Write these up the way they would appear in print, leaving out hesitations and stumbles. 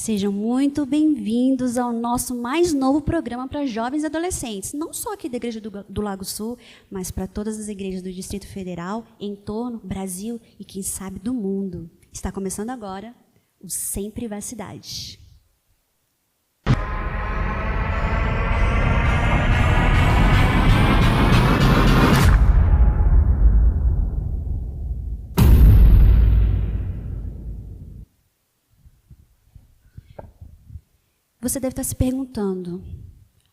Sejam muito bem-vindos ao nosso mais novo programa para jovens e adolescentes, não só aqui da Igreja do Lago Sul, mas para todas as igrejas do Distrito Federal, em torno, Brasil e, quem sabe, do mundo. Está começando agora o Sem Privacidade. Você deve estar se perguntando,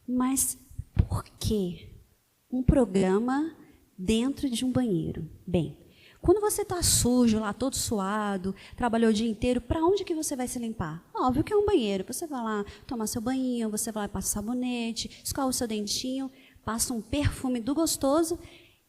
mas por que um programa dentro de um banheiro? Bem, quando você está sujo lá, todo suado, trabalhou o dia inteiro, para onde que você vai se limpar? Óbvio que é um banheiro. Você vai lá tomar seu banho, você vai lá, passa sabonete, escova o seu dentinho, passa um perfume do gostoso,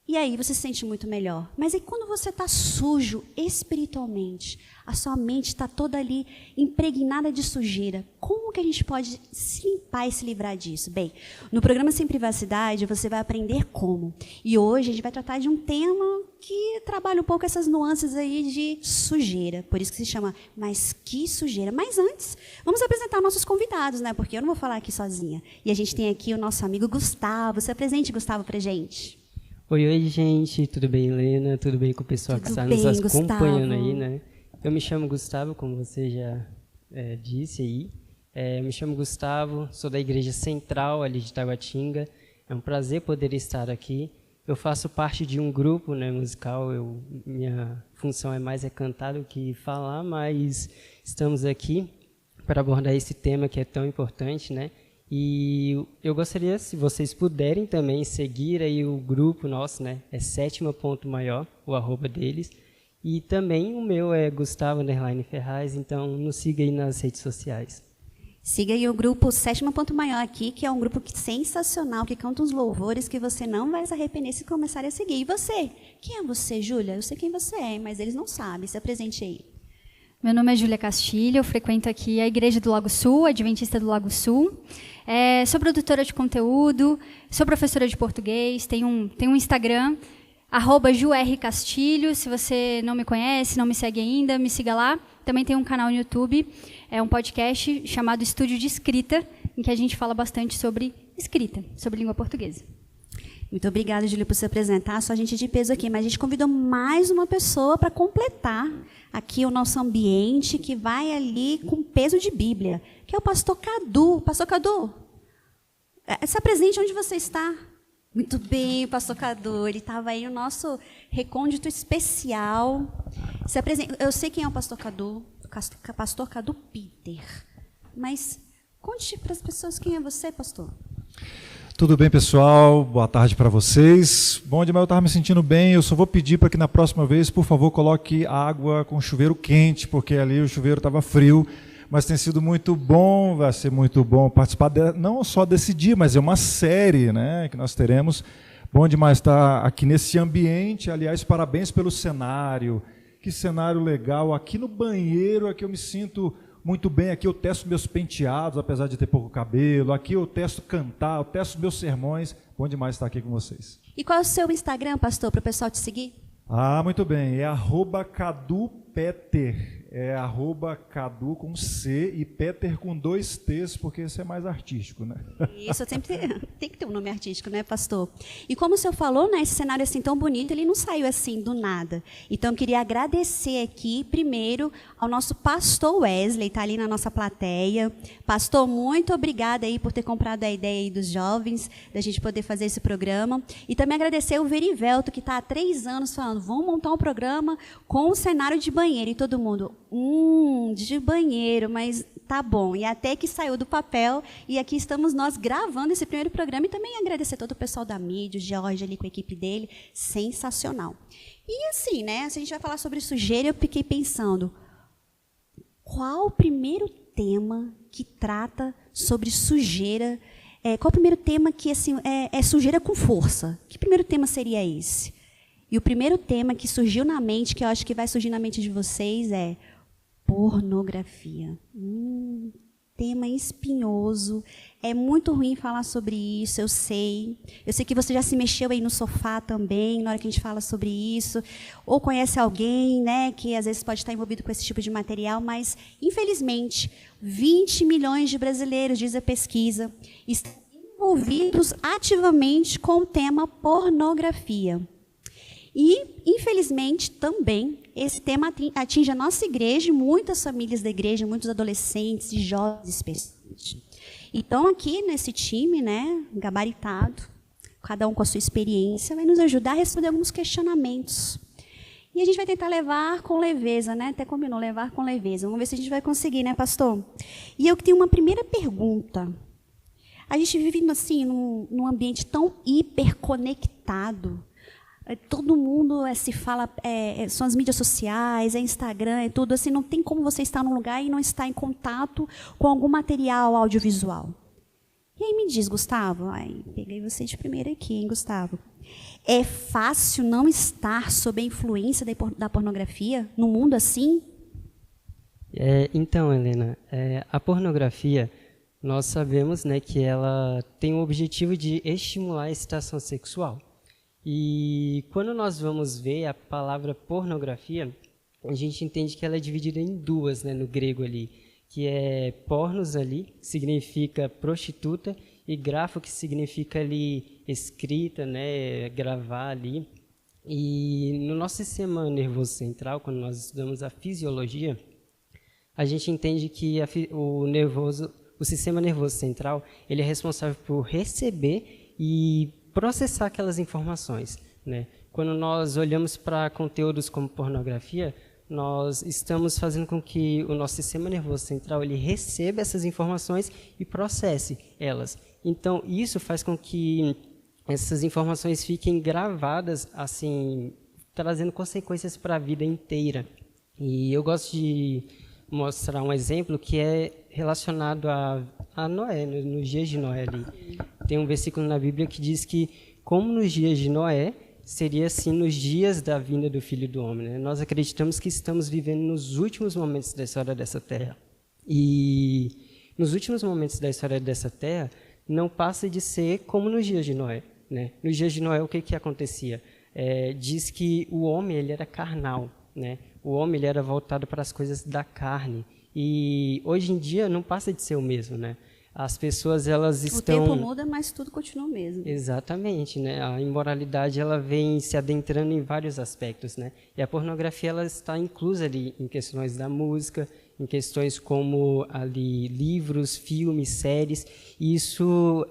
e aí você se sente muito melhor. Mas e quando você está sujo espiritualmente? A sua mente está toda ali impregnada de sujeira. Como que a gente pode se limpar e se livrar disso? Bem, no programa Sem Privacidade, você vai aprender como. E hoje a gente vai tratar de um tema que trabalha um pouco essas nuances aí de sujeira. Por isso que se chama Mas Que Sujeira. Mas antes, vamos apresentar nossos convidados, né? Porque eu não vou falar aqui sozinha. E a gente tem aqui o nosso amigo Gustavo. Se apresente, Gustavo, pra gente. Oi, gente. Tudo bem, Helena? Tudo bem com o pessoal que está nos acompanhando aí, né? Eu me chamo Gustavo, como você já disse aí. Eu me chamo Gustavo, sou da Igreja Central, ali de Taguatinga. É um prazer poder estar aqui. Eu faço parte de um grupo, né, musical. Minha função é mais cantar do que falar, mas estamos aqui para abordar esse tema que é tão importante, né? E eu gostaria, se vocês puderem também, seguir aí o grupo nosso, né? É Sétima.maior, o @ deles. E também o meu é Gustavo_Ferraz, então nos siga aí nas redes sociais. Siga aí o grupo Sétima.maior aqui, que é um grupo sensacional, que canta uns louvores que você não vai se arrepender se começar a seguir. E você? Quem é você, Júlia? Eu sei quem você é, mas eles não sabem. Se apresente aí. Meu nome é Júlia Castilho, eu frequento aqui a Igreja do Lago Sul, Adventista do Lago Sul. Sou produtora de conteúdo, sou professora de português, tenho um Instagram, @JuRCastilho. Se você não me conhece, não me segue ainda, me siga lá. Também tem um canal no YouTube, um podcast chamado Estúdio de Escrita, em que a gente fala bastante sobre escrita, sobre língua portuguesa. Muito obrigada, Júlia, por se apresentar. Só gente de peso aqui, mas a gente convidou mais uma pessoa para completar aqui o nosso ambiente, que vai ali com peso de Bíblia, que é o pastor Cadu. Pastor Cadu, se apresente onde você está. Muito bem, pastor Cadu, ele estava aí no nosso recôndito especial. Se apresente. Eu sei quem é o pastor Cadu Peter, mas conte para as pessoas quem é você, pastor. Tudo bem, pessoal? Boa tarde para vocês. Bom demais, eu estava me sentindo bem. Eu só vou pedir para que na próxima vez, por favor, coloque água com chuveiro quente, porque ali o chuveiro estava frio. Mas tem sido muito bom, vai ser muito bom participar, não só desse dia, mas é uma série, né, que nós teremos. Bom demais estar aqui nesse ambiente. Aliás, parabéns pelo cenário. Que cenário legal. Aqui no banheiro é que eu me sinto muito bem. Aqui eu testo meus penteados, apesar de ter pouco cabelo. Aqui eu testo cantar, eu testo meus sermões. Bom demais estar aqui com vocês. E qual é o seu Instagram, pastor, para o pessoal te seguir? Muito bem. É @CaduPeter. É @Cadu com C e Peter com 2 T's, porque isso é mais artístico, né? Isso, sempre tem que ter um nome artístico, né, pastor? E como o senhor falou, né, esse cenário assim tão bonito, ele não saiu assim do nada. Então, eu queria agradecer aqui, primeiro, ao nosso pastor Wesley, está ali na nossa plateia. Pastor, muito obrigada aí por ter comprado a ideia aí dos jovens, da gente poder fazer esse programa. E também agradecer o Verivelto, que está há 3 anos falando, vamos montar um programa com um cenário de banheiro. E todo mundo, de banheiro, mas tá bom. E até que saiu do papel, e aqui estamos nós gravando esse primeiro programa, e também agradecer todo o pessoal da mídia, o Jorge ali com a equipe dele, sensacional. E assim, né, se a gente vai falar sobre sujeira, eu fiquei pensando, qual o primeiro tema que trata sobre sujeira? Qual o primeiro tema que assim, é sujeira com força? Que primeiro tema seria esse? E o primeiro tema que surgiu na mente, que eu acho que vai surgir na mente de vocês, é pornografia. tema espinhoso. É muito ruim falar sobre isso, eu sei. Eu sei que você já se mexeu aí no sofá também, na hora que a gente fala sobre isso. Ou conhece alguém, né, que às vezes pode estar envolvido com esse tipo de material, mas, infelizmente, 20 milhões de brasileiros, diz a pesquisa, estão envolvidos ativamente com o tema pornografia. E, infelizmente, também, esse tema atinge a nossa igreja, muitas famílias da igreja, muitos adolescentes e jovens especialmente. Então, aqui nesse time, né, gabaritado, cada um com a sua experiência, vai nos ajudar a responder alguns questionamentos. E a gente vai tentar levar com leveza, né? Até combinou, levar com leveza. Vamos ver se a gente vai conseguir, né, pastor? E eu que tenho uma primeira pergunta. A gente vive, assim, num ambiente tão hiperconectado. Todo mundo se fala, são as mídias sociais, é Instagram, é tudo assim, não tem como você estar num lugar e não estar em contato com algum material audiovisual. E aí me diz, Gustavo, peguei você de primeira aqui, hein, Gustavo. É fácil não estar sob a influência da pornografia num mundo assim? Então, Helena, a pornografia, nós sabemos, né, que ela tem o objetivo de estimular a excitação sexual. E quando nós vamos ver a palavra pornografia, a gente entende que ela é dividida em duas, né, no grego ali, que é pornos ali, que significa prostituta, e grafo, que significa ali escrita, né, gravar ali. E no nosso sistema nervoso central, quando nós estudamos a fisiologia, a gente entende que o sistema nervoso central, ele é responsável por receber e processar aquelas informações, né? Quando nós olhamos para conteúdos como pornografia, nós estamos fazendo com que o nosso sistema nervoso central ele receba essas informações e processe elas. Então, isso faz com que essas informações fiquem gravadas, assim, trazendo consequências para a vida inteira. E eu gosto de mostrar um exemplo que é relacionado a Noé, nos dias de Noé ali. Tem um versículo na Bíblia que diz que, como nos dias de Noé, seria assim nos dias da vinda do Filho do Homem, né? Nós acreditamos que estamos vivendo nos últimos momentos da história dessa terra. E nos últimos momentos da história dessa terra, não passa de ser como nos dias de Noé, né? Nos dias de Noé, o que acontecia? Diz que o homem ele era carnal, né? O homem ele era voltado para as coisas da carne. E hoje em dia não passa de ser o mesmo, né? As pessoas, elas estão... O tempo muda, mas tudo continua o mesmo. Exatamente, né? A imoralidade, ela vem se adentrando em vários aspectos, né? E a pornografia, ela está inclusa ali em questões da música, em questões como ali livros, filmes, séries. E isso,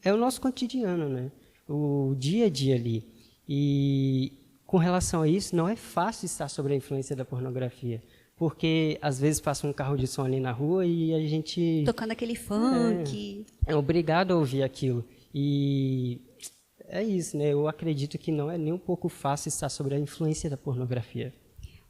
é o nosso cotidiano, né? O dia a dia ali. E com relação a isso, não é fácil estar sob a influência da pornografia. Porque, às vezes, passa um carro de som ali na rua e a gente... Tocando aquele funk. É obrigado a ouvir aquilo. E é isso, né? Eu acredito que não é nem um pouco fácil estar sob a influência da pornografia.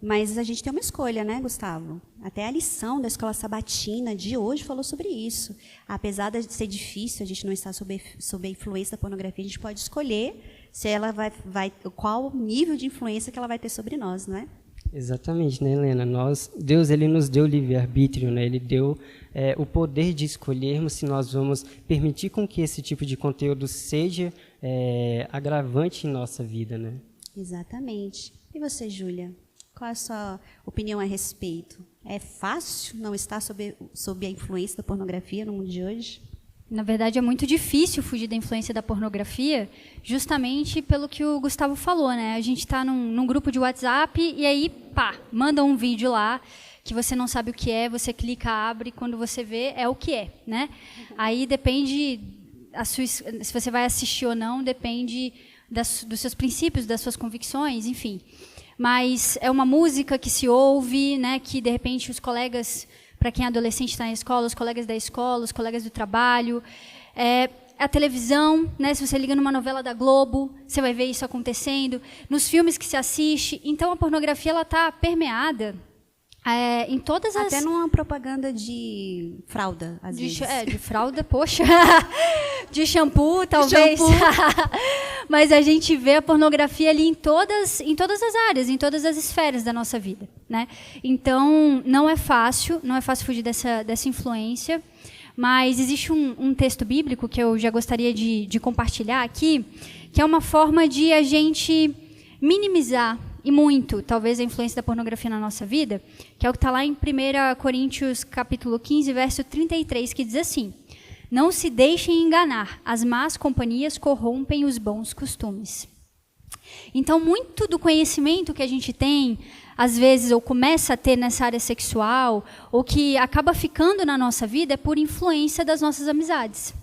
Mas a gente tem uma escolha, né, Gustavo? Até a lição da Escola Sabatina de hoje falou sobre isso. Apesar de ser difícil a gente não estar sob a influência da pornografia, a gente pode escolher se ela qual o nível de influência que ela vai ter sobre nós, não é? Exatamente, né, Helena? Deus ele nos deu livre-arbítrio, né? Ele deu o poder de escolhermos se nós vamos permitir com que esse tipo de conteúdo seja agravante em nossa vida, né? Exatamente. E você, Júlia? Qual é a sua opinião a respeito? É fácil não estar sob a influência da pornografia no mundo de hoje? Na verdade, é muito difícil fugir da influência da pornografia, justamente pelo que o Gustavo falou, né? A gente está num grupo de WhatsApp e aí, manda um vídeo lá que você não sabe o que é, você clica, abre, quando você vê, é o que é, né? Aí depende, se você vai assistir ou não, depende dos seus princípios, das suas convicções, enfim. Mas é uma música que se ouve, né? Que, de repente, os colegas... Para quem é adolescente está na escola, os colegas da escola, os colegas do trabalho. A televisão, né? Se você liga numa novela da Globo, você vai ver isso acontecendo. Nos filmes que se assiste. Então, a pornografia está permeada em todas as... Até numa propaganda de fralda, às vezes. De fralda, poxa. De shampoo, talvez. mas a gente vê a pornografia ali em todas as áreas, em todas as esferas da nossa vida, né? Então, não é fácil fugir dessa influência, mas existe um texto bíblico que eu já gostaria de compartilhar aqui, que é uma forma de a gente minimizar, e muito, talvez, a influência da pornografia na nossa vida, que é o que está lá em 1 Coríntios, capítulo 15, verso 33, que diz assim: não se deixem enganar, as más companhias corrompem os bons costumes. Então, muito do conhecimento que a gente tem, às vezes, ou começa a ter nessa área sexual, ou que acaba ficando na nossa vida, é por influência das nossas amizades.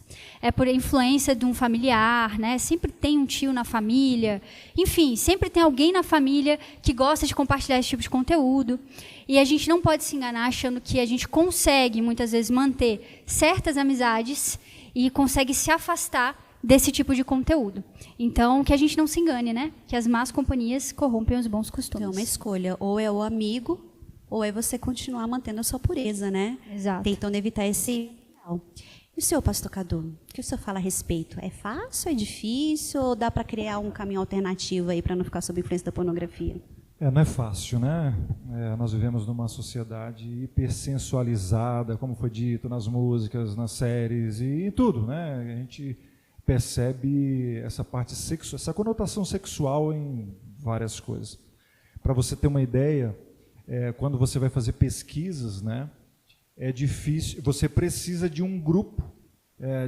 É por influência de um familiar, né? Sempre tem um tio na família, enfim, sempre tem alguém na família que gosta de compartilhar esse tipo de conteúdo. E a gente não pode se enganar achando que a gente consegue, muitas vezes, manter certas amizades e consegue se afastar desse tipo de conteúdo. Então, que a gente não se engane, né? Que as más companhias corrompem os bons costumes. Então, uma escolha, ou é o amigo, ou é você continuar mantendo a sua pureza, né? Exato. Tentando evitar esse... E o senhor, pastor Cadu, o que o senhor fala a respeito? É fácil, é difícil, ou dá para criar um caminho alternativo aí para não ficar sob influência da pornografia? Não é fácil, né? Nós vivemos numa sociedade hipersensualizada, como foi dito nas músicas, nas séries e em tudo, né? A gente percebe essa parte sexual, essa conotação sexual em várias coisas. Para você ter uma ideia, quando você vai fazer pesquisas, né? É difícil, você precisa de um grupo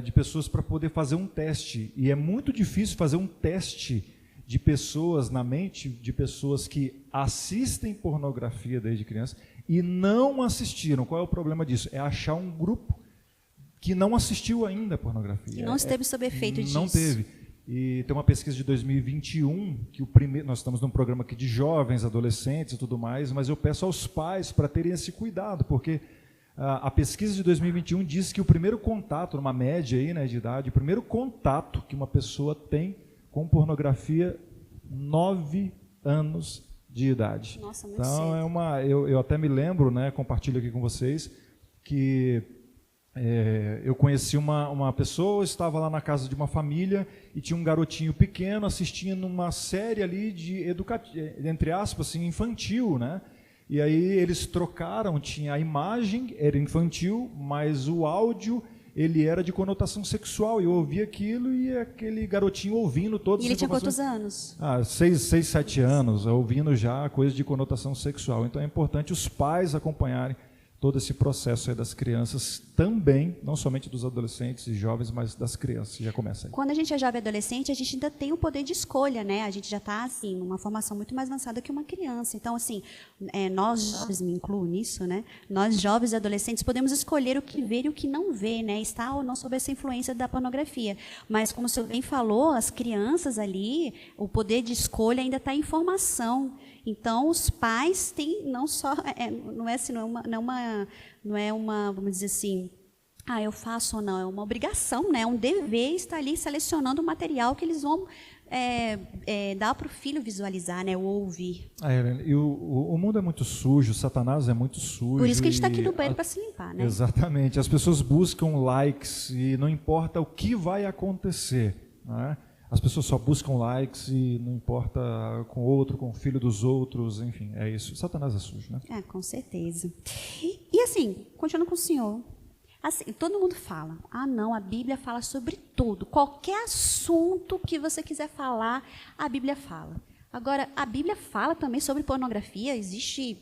de pessoas para poder fazer um teste, e é muito difícil fazer um teste de pessoas na mente, de pessoas que assistem pornografia desde criança e não assistiram. Qual é o problema disso? É achar um grupo que não assistiu ainda a pornografia. Que não esteve sob efeito disso. Não teve. E tem uma pesquisa de 2021, que nós estamos num programa aqui de jovens, adolescentes e tudo mais, mas eu peço aos pais para terem esse cuidado, porque a pesquisa de 2021 diz que o primeiro contato, numa média aí, né, de idade, o primeiro contato que uma pessoa tem com pornografia, 9 anos de idade. Nossa, muito então, cedo. eu até me lembro, né, compartilho aqui com vocês, que eu conheci uma pessoa, estava lá na casa de uma família e tinha um garotinho pequeno assistindo uma série ali de entre aspas, assim, infantil, né? E aí eles trocaram, tinha a imagem, era infantil, mas o áudio, ele era de conotação sexual. Eu ouvi aquilo e aquele garotinho ouvindo todas as informações. E ele tinha quantos anos? 6, 7 anos, ouvindo já coisa de conotação sexual. Então é importante os pais acompanharem todo esse processo aí das crianças também, não somente dos adolescentes e jovens, mas das crianças, já começa aí. Quando a gente é jovem e adolescente, a gente ainda tem o poder de escolha, né? A gente já está, assim, numa formação muito mais avançada que uma criança. Então, assim, nós jovens, me incluo nisso, né? Nós jovens e adolescentes podemos escolher o que ver e o que não ver, né? Está ou não sob essa influência da pornografia. Mas, como o senhor bem falou, as crianças ali, o poder de escolha ainda está em formação. Então, os pais têm não só, não é uma, vamos dizer assim, eu faço ou não, é uma obrigação, né? É um dever estar ali selecionando o material que eles vão dar para o filho visualizar, né? Ou ouvir. Helena, e o mundo é muito sujo, Satanás é muito sujo. Por isso que a gente está aqui no banheiro para se limpar, né? Exatamente. As pessoas buscam likes e não importa o que vai acontecer, né? As pessoas só buscam likes e não importa com outro, com o filho dos outros, enfim, é isso. Satanás é sujo, né? Com certeza. E assim, continuando com o senhor, assim, todo mundo fala, não, a Bíblia fala sobre tudo. Qualquer assunto que você quiser falar, a Bíblia fala. Agora, a Bíblia fala também sobre pornografia? Existem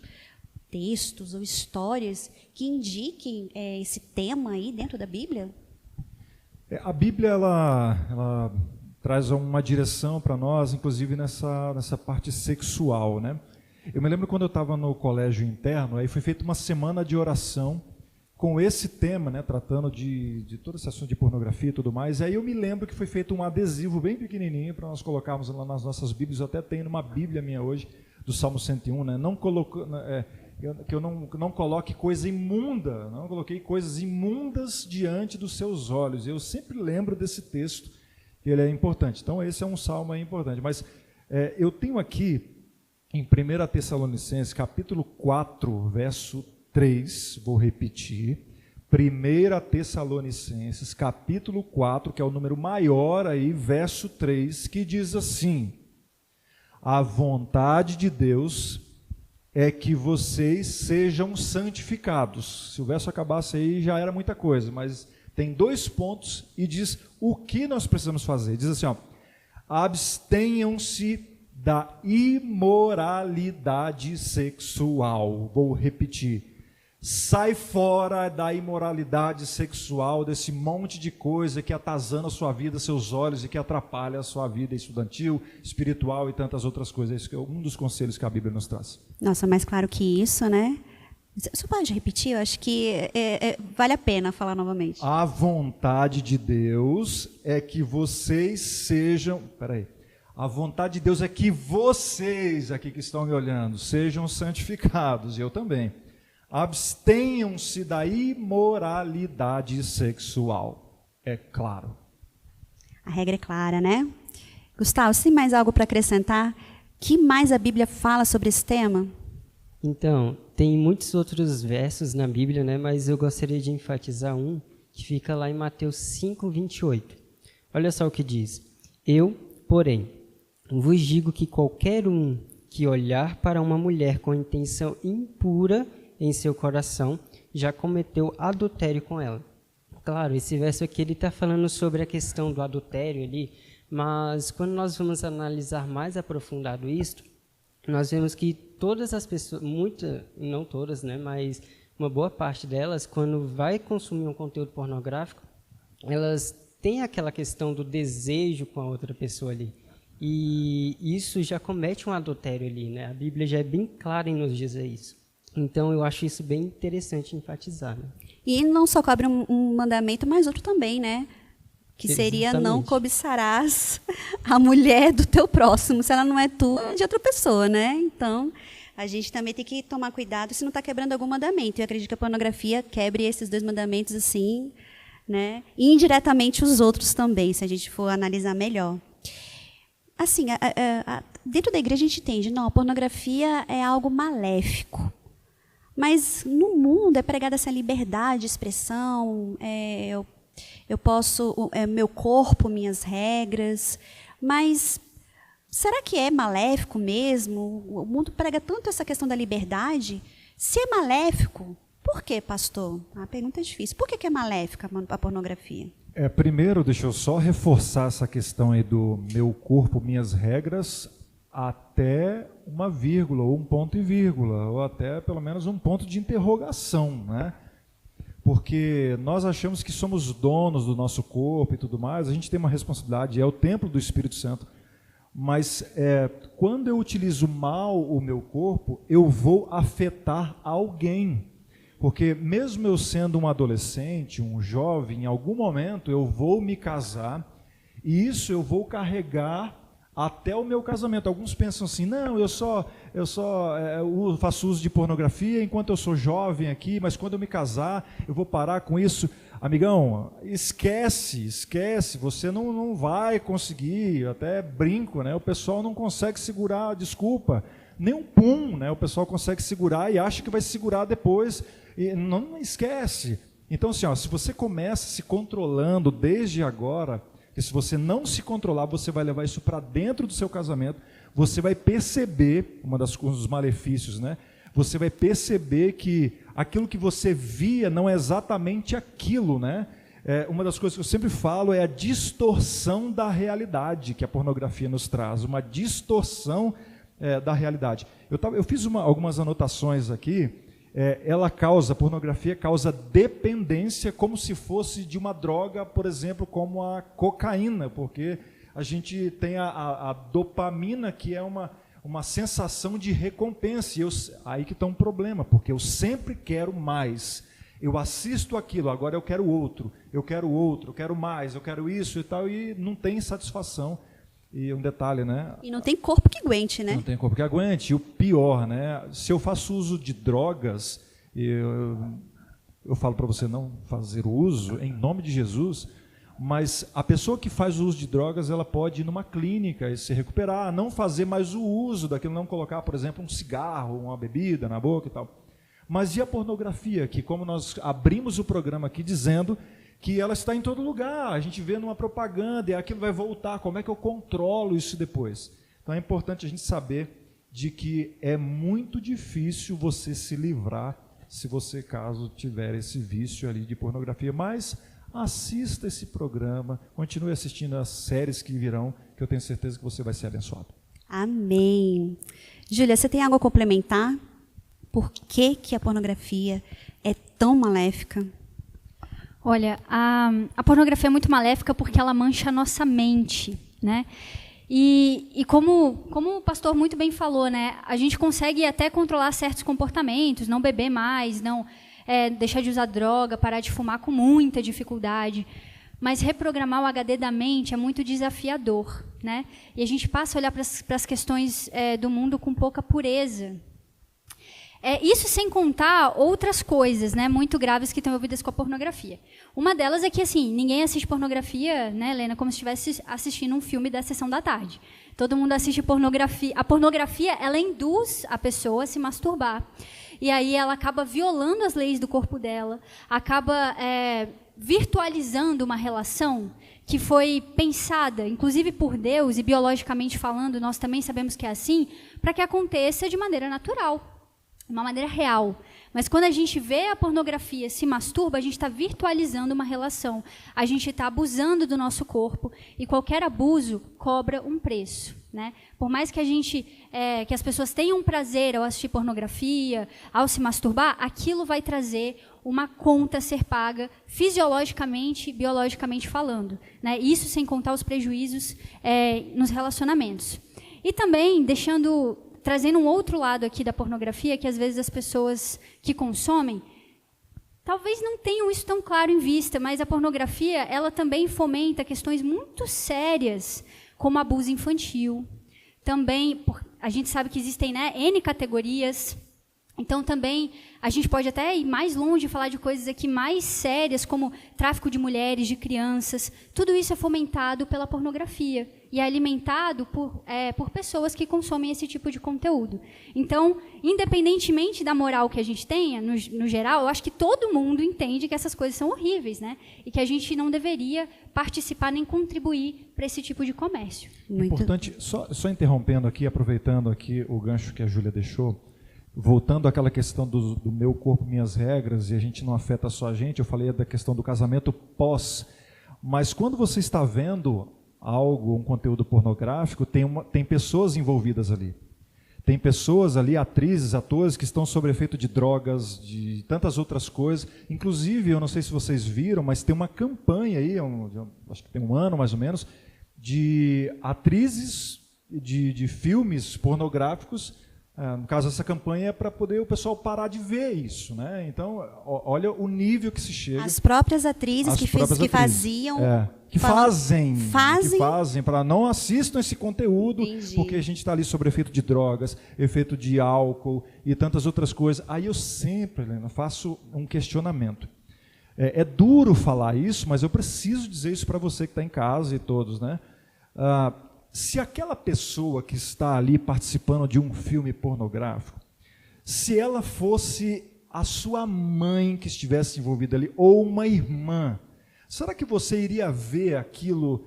textos ou histórias que indiquem esse tema aí dentro da Bíblia? A Bíblia, ela traz uma direção para nós, inclusive nessa parte sexual, né? Eu me lembro quando eu estava no colégio interno, aí foi feita uma semana de oração com esse tema, né, tratando de todo esse assunto de pornografia e tudo mais. E aí eu me lembro que foi feito um adesivo bem pequenininho para nós colocarmos lá nas nossas Bíblias. Eu até tenho uma Bíblia minha hoje, do Salmo 101, né? Que eu não coloque coisa imunda, não coloquei coisas imundas diante dos seus olhos. Eu sempre lembro desse texto, que ele é importante. Então, esse é um salmo aí importante. Mas eu tenho aqui, em 1 Tessalonicenses, capítulo 4, verso 3, vou repetir. 1 1 Tessalonicenses, capítulo 4, que é o número maior aí, verso 3, que diz assim: a vontade de Deus é que vocês sejam santificados. Se o verso acabasse aí, já era muita coisa, mas tem 2 pontos e diz o que nós precisamos fazer. Diz assim, ó, abstenham-se da imoralidade sexual. Vou repetir. Sai fora da imoralidade sexual, desse monte de coisa que atazana a sua vida, seus olhos e que atrapalha a sua vida estudantil, espiritual e tantas outras coisas. Esse é um dos conselhos que a Bíblia nos traz. Nossa, mais claro que isso, né? Você pode repetir? Eu acho que vale a pena falar novamente. A vontade de Deus é que vocês sejam... Peraí. A vontade de Deus é que vocês, aqui que estão me olhando, sejam santificados, e eu também. Abstenham-se da imoralidade sexual. É claro. A regra é clara, né? Gustavo, se tem mais algo para acrescentar? O que mais a Bíblia fala sobre esse tema? Então, tem muitos outros versos na Bíblia, né? Mas eu gostaria de enfatizar um que fica lá em Mateus 5:28. Olha só o que diz. Eu, porém, vos digo que qualquer um que olhar para uma mulher com intenção impura em seu coração, já cometeu adultério com ela. Claro, esse verso aqui ele está falando sobre a questão do adultério ali, mas quando nós vamos analisar mais aprofundado isso, nós vemos que todas as pessoas, não todas, né, mas uma boa parte delas, quando vai consumir um conteúdo pornográfico, elas têm aquela questão do desejo com a outra pessoa ali. E isso já comete um adultério ali, né? A Bíblia já é bem clara em nos dizer isso. Então, eu acho isso bem interessante enfatizar. Né? E não só cobre um mandamento, mas outro também, né? Que seria Exatamente. não cobiçarás a mulher do teu próximo, se ela não é tua, é de outra pessoa, né? Então, a gente também tem que tomar cuidado se não está quebrando algum mandamento. Eu acredito que a pornografia quebre esses 2 mandamentos assim, né? E indiretamente os outros também, se a gente for analisar melhor. Assim, dentro da igreja a gente entende, não, a pornografia é algo maléfico. Mas no mundo é pregada essa liberdade de expressão, eu posso, meu corpo, minhas regras, mas será que é maléfico mesmo? O mundo prega tanto essa questão da liberdade. Se é maléfico, por que, pastor? A pergunta é difícil. Por que é maléfica a pornografia? Primeiro, deixa eu só reforçar essa questão aí do meu corpo, minhas regras, até uma vírgula, ou um ponto e vírgula, ou até pelo menos um ponto de interrogação, né? Porque nós achamos que somos donos do nosso corpo e tudo mais, a gente tem uma responsabilidade, é o templo do Espírito Santo, mas quando eu utilizo mal o meu corpo, eu vou afetar alguém, porque mesmo eu sendo um adolescente, um jovem, em algum momento eu vou me casar, e isso eu vou carregar até o meu casamento. Alguns pensam assim, não, eu faço uso de pornografia enquanto eu sou jovem aqui, mas quando eu me casar, eu vou parar com isso. Amigão, esquece, você não vai conseguir, eu até brinco, né? O pessoal não consegue segurar, desculpa, nem um pum, né? O pessoal consegue segurar e acha que vai segurar depois, e não esquece. Então, assim, ó, se você começa se controlando desde agora, que se você não se controlar, você vai levar isso para dentro do seu casamento, você vai perceber, um dos malefícios, né? Você vai perceber que aquilo que você via não é exatamente aquilo, né? Uma das coisas que eu sempre falo é a distorção da realidade que a pornografia nos traz, uma distorção da realidade. Eu fiz algumas anotações aqui. A pornografia causa dependência como se fosse de uma droga, por exemplo, como a cocaína, porque a gente tem a dopamina, que é uma sensação de recompensa, aí que está um problema, porque eu sempre quero mais, eu assisto aquilo, agora eu quero outro, eu quero mais, eu quero isso e tal, e não tem satisfação. E um detalhe, né? E não tem corpo que aguente, né? Não tem corpo que aguente. E o pior, né? Se eu faço uso de drogas, eu falo para você não fazer uso, em nome de Jesus, mas a pessoa que faz o uso de drogas, ela pode ir numa clínica e se recuperar, não fazer mais o uso daquilo, não colocar, por exemplo, um cigarro, uma bebida na boca e tal. Mas e a pornografia, que como nós abrimos o programa aqui dizendo que ela está em todo lugar, a gente vê numa propaganda e aquilo vai voltar, como é que eu controlo isso depois? Então é importante a gente saber de que é muito difícil você se livrar se você, caso tiver esse vício ali de pornografia, mas assista esse programa, continue assistindo as séries que virão, que eu tenho certeza que você vai ser abençoado. Amém. Júlia, você tem algo a complementar? Por que a pornografia é tão maléfica? Olha, a pornografia é muito maléfica porque ela mancha a nossa mente, né? E como o pastor muito bem falou, né? A gente consegue até controlar certos comportamentos, não beber mais, não deixar de usar droga, parar de fumar com muita dificuldade. Mas reprogramar o HD da mente é muito desafiador, né? E a gente passa a olhar para as questões do mundo com pouca pureza. Isso sem contar outras coisas, né, muito graves que estão envolvidas com a pornografia. Uma delas é que, assim, ninguém assiste pornografia, né, Helena, como se estivesse assistindo um filme da Sessão da Tarde. Todo mundo assiste pornografia. A pornografia, ela induz a pessoa a se masturbar. E aí ela acaba violando as leis do corpo dela, acaba virtualizando uma relação que foi pensada, inclusive por Deus, e biologicamente falando, nós também sabemos que é assim, para que aconteça de maneira natural. Uma maneira real. Mas quando a gente vê a pornografia, se masturba, a gente está virtualizando uma relação. A gente está abusando do nosso corpo e qualquer abuso cobra um preço, né? Por mais que que as pessoas tenham prazer ao assistir pornografia, ao se masturbar, aquilo vai trazer uma conta a ser paga fisiologicamente, biologicamente falando, né? Isso sem contar os prejuízos nos relacionamentos. E também trazendo um outro lado aqui da pornografia, que às vezes as pessoas que consomem, talvez não tenham isso tão claro em vista, mas a pornografia, ela também fomenta questões muito sérias, como abuso infantil. Também, a gente sabe que existem, né, N categorias, então também a gente pode até ir mais longe e falar de coisas aqui mais sérias, como tráfico de mulheres, de crianças. Tudo isso é fomentado pela pornografia e é alimentado por pessoas que consomem esse tipo de conteúdo. Então, independentemente da moral que a gente tenha, no geral, eu acho que todo mundo entende que essas coisas são horríveis, né? E que a gente não deveria participar nem contribuir para esse tipo de comércio. Muito importante, só interrompendo aqui, aproveitando aqui o gancho que a Júlia deixou, voltando àquela questão do meu corpo, minhas regras, e a gente não afeta só a gente, eu falei da questão do casamento pós, mas quando você está vendo algo, um conteúdo pornográfico, tem pessoas envolvidas ali. Tem pessoas ali, atrizes, atores, que estão sob efeito de drogas, de tantas outras coisas. Inclusive, eu não sei se vocês viram, mas tem uma campanha aí, acho que tem um ano mais ou menos, de atrizes de filmes pornográficos. No caso, essa campanha é para poder o pessoal parar de ver isso, né? Então, olha o nível que se chega. As próprias atrizes que faziam... que fazem para não assistam esse conteúdo. Entendi. Porque a gente está ali sob efeito de drogas, efeito de álcool e tantas outras coisas. Aí eu sempre, Helena, faço um questionamento. É duro falar isso, mas eu preciso dizer isso para você que está em casa e todos, né? Se aquela pessoa que está ali participando de um filme pornográfico, se ela fosse a sua mãe que estivesse envolvida ali, ou uma irmã, será que você iria ver aquilo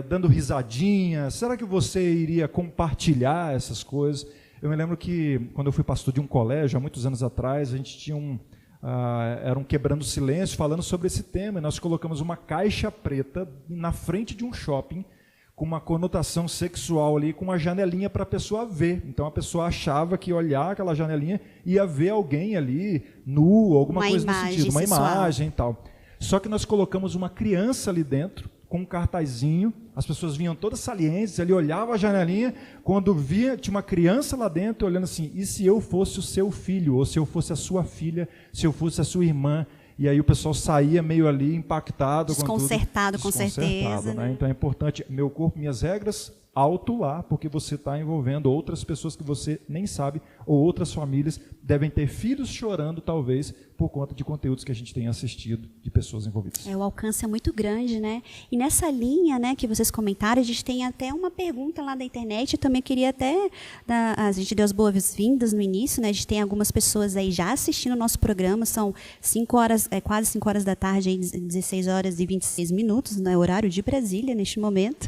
dando risadinha? Será que você iria compartilhar essas coisas? Eu me lembro que, quando eu fui pastor de um colégio, há muitos anos atrás, a gente tinha era um Quebrando o Silêncio, falando sobre esse tema, e nós colocamos uma caixa preta na frente de um shopping, com uma conotação sexual ali, com uma janelinha para a pessoa ver. Então a pessoa achava que olhar aquela janelinha ia ver alguém ali nu, alguma coisa nesse sentido, uma imagem e tal. Só que nós colocamos uma criança ali dentro, com um cartazinho, as pessoas vinham todas salientes, ali olhava a janelinha, quando via, tinha uma criança lá dentro olhando assim, e se eu fosse o seu filho, ou se eu fosse a sua filha, se eu fosse a sua irmã? E aí o pessoal saía meio ali impactado. Desconcertado, com certeza. Né? Então é importante, meu corpo, minhas regras, alto lá, porque você está envolvendo outras pessoas que você nem sabe, ou outras famílias devem ter filhos chorando, talvez, por conta de conteúdos que a gente tem assistido de pessoas envolvidas. O alcance é muito grande, né? E nessa linha, né, que vocês comentaram, a gente tem até uma pergunta lá da internet, eu também queria até, a gente deu as boas-vindas no início, né? A gente tem algumas pessoas aí já assistindo o nosso programa, são 5 horas, quase 5 horas da tarde, aí, 16 horas e 26 minutos, né, horário de Brasília, neste momento.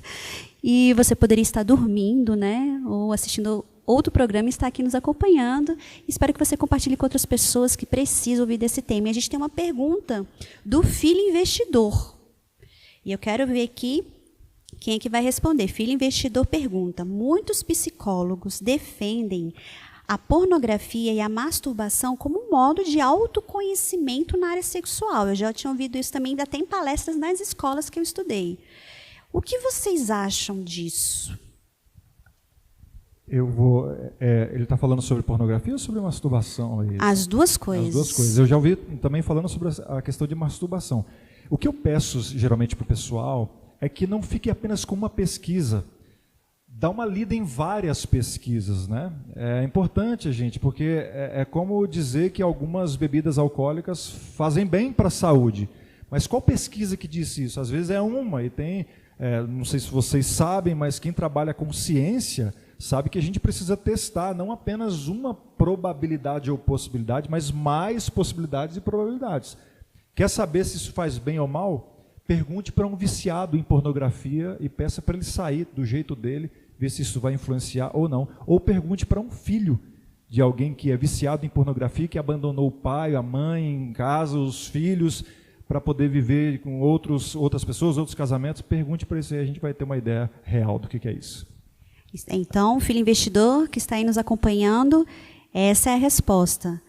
E você poderia estar dormindo, né, ou assistindo outro programa e estar aqui nos acompanhando. Espero que você compartilhe com outras pessoas que precisam ouvir desse tema. E a gente tem uma pergunta do Filho Investidor. E eu quero ver aqui quem é que vai responder. Filho Investidor pergunta: muitos psicólogos defendem a pornografia e a masturbação como um modo de autoconhecimento na área sexual. Eu já tinha ouvido isso também, ainda tem palestras nas escolas que eu estudei. O que vocês acham disso? Ele está falando sobre pornografia ou sobre masturbação? As duas coisas. As duas coisas. Eu já ouvi também falando sobre a questão de masturbação. O que eu peço geralmente para o pessoal é que não fique apenas com uma pesquisa. Dá uma lida em várias pesquisas, né? É importante, gente, porque é como dizer que algumas bebidas alcoólicas fazem bem para a saúde. Mas qual pesquisa que diz isso? Às vezes é uma e tem... não sei se vocês sabem, mas quem trabalha com ciência sabe que a gente precisa testar não apenas uma probabilidade ou possibilidade, mas mais possibilidades e probabilidades. Quer saber se isso faz bem ou mal? Pergunte para um viciado em pornografia e peça para ele sair do jeito dele, ver se isso vai influenciar ou não. Ou pergunte para um filho de alguém que é viciado em pornografia, que abandonou o pai, a mãe em casa, os filhos, para poder viver com outras pessoas, outros casamentos. Pergunte para isso aí, a gente vai ter uma ideia real do que é isso. Então, filho investidor que está aí nos acompanhando, essa é a resposta.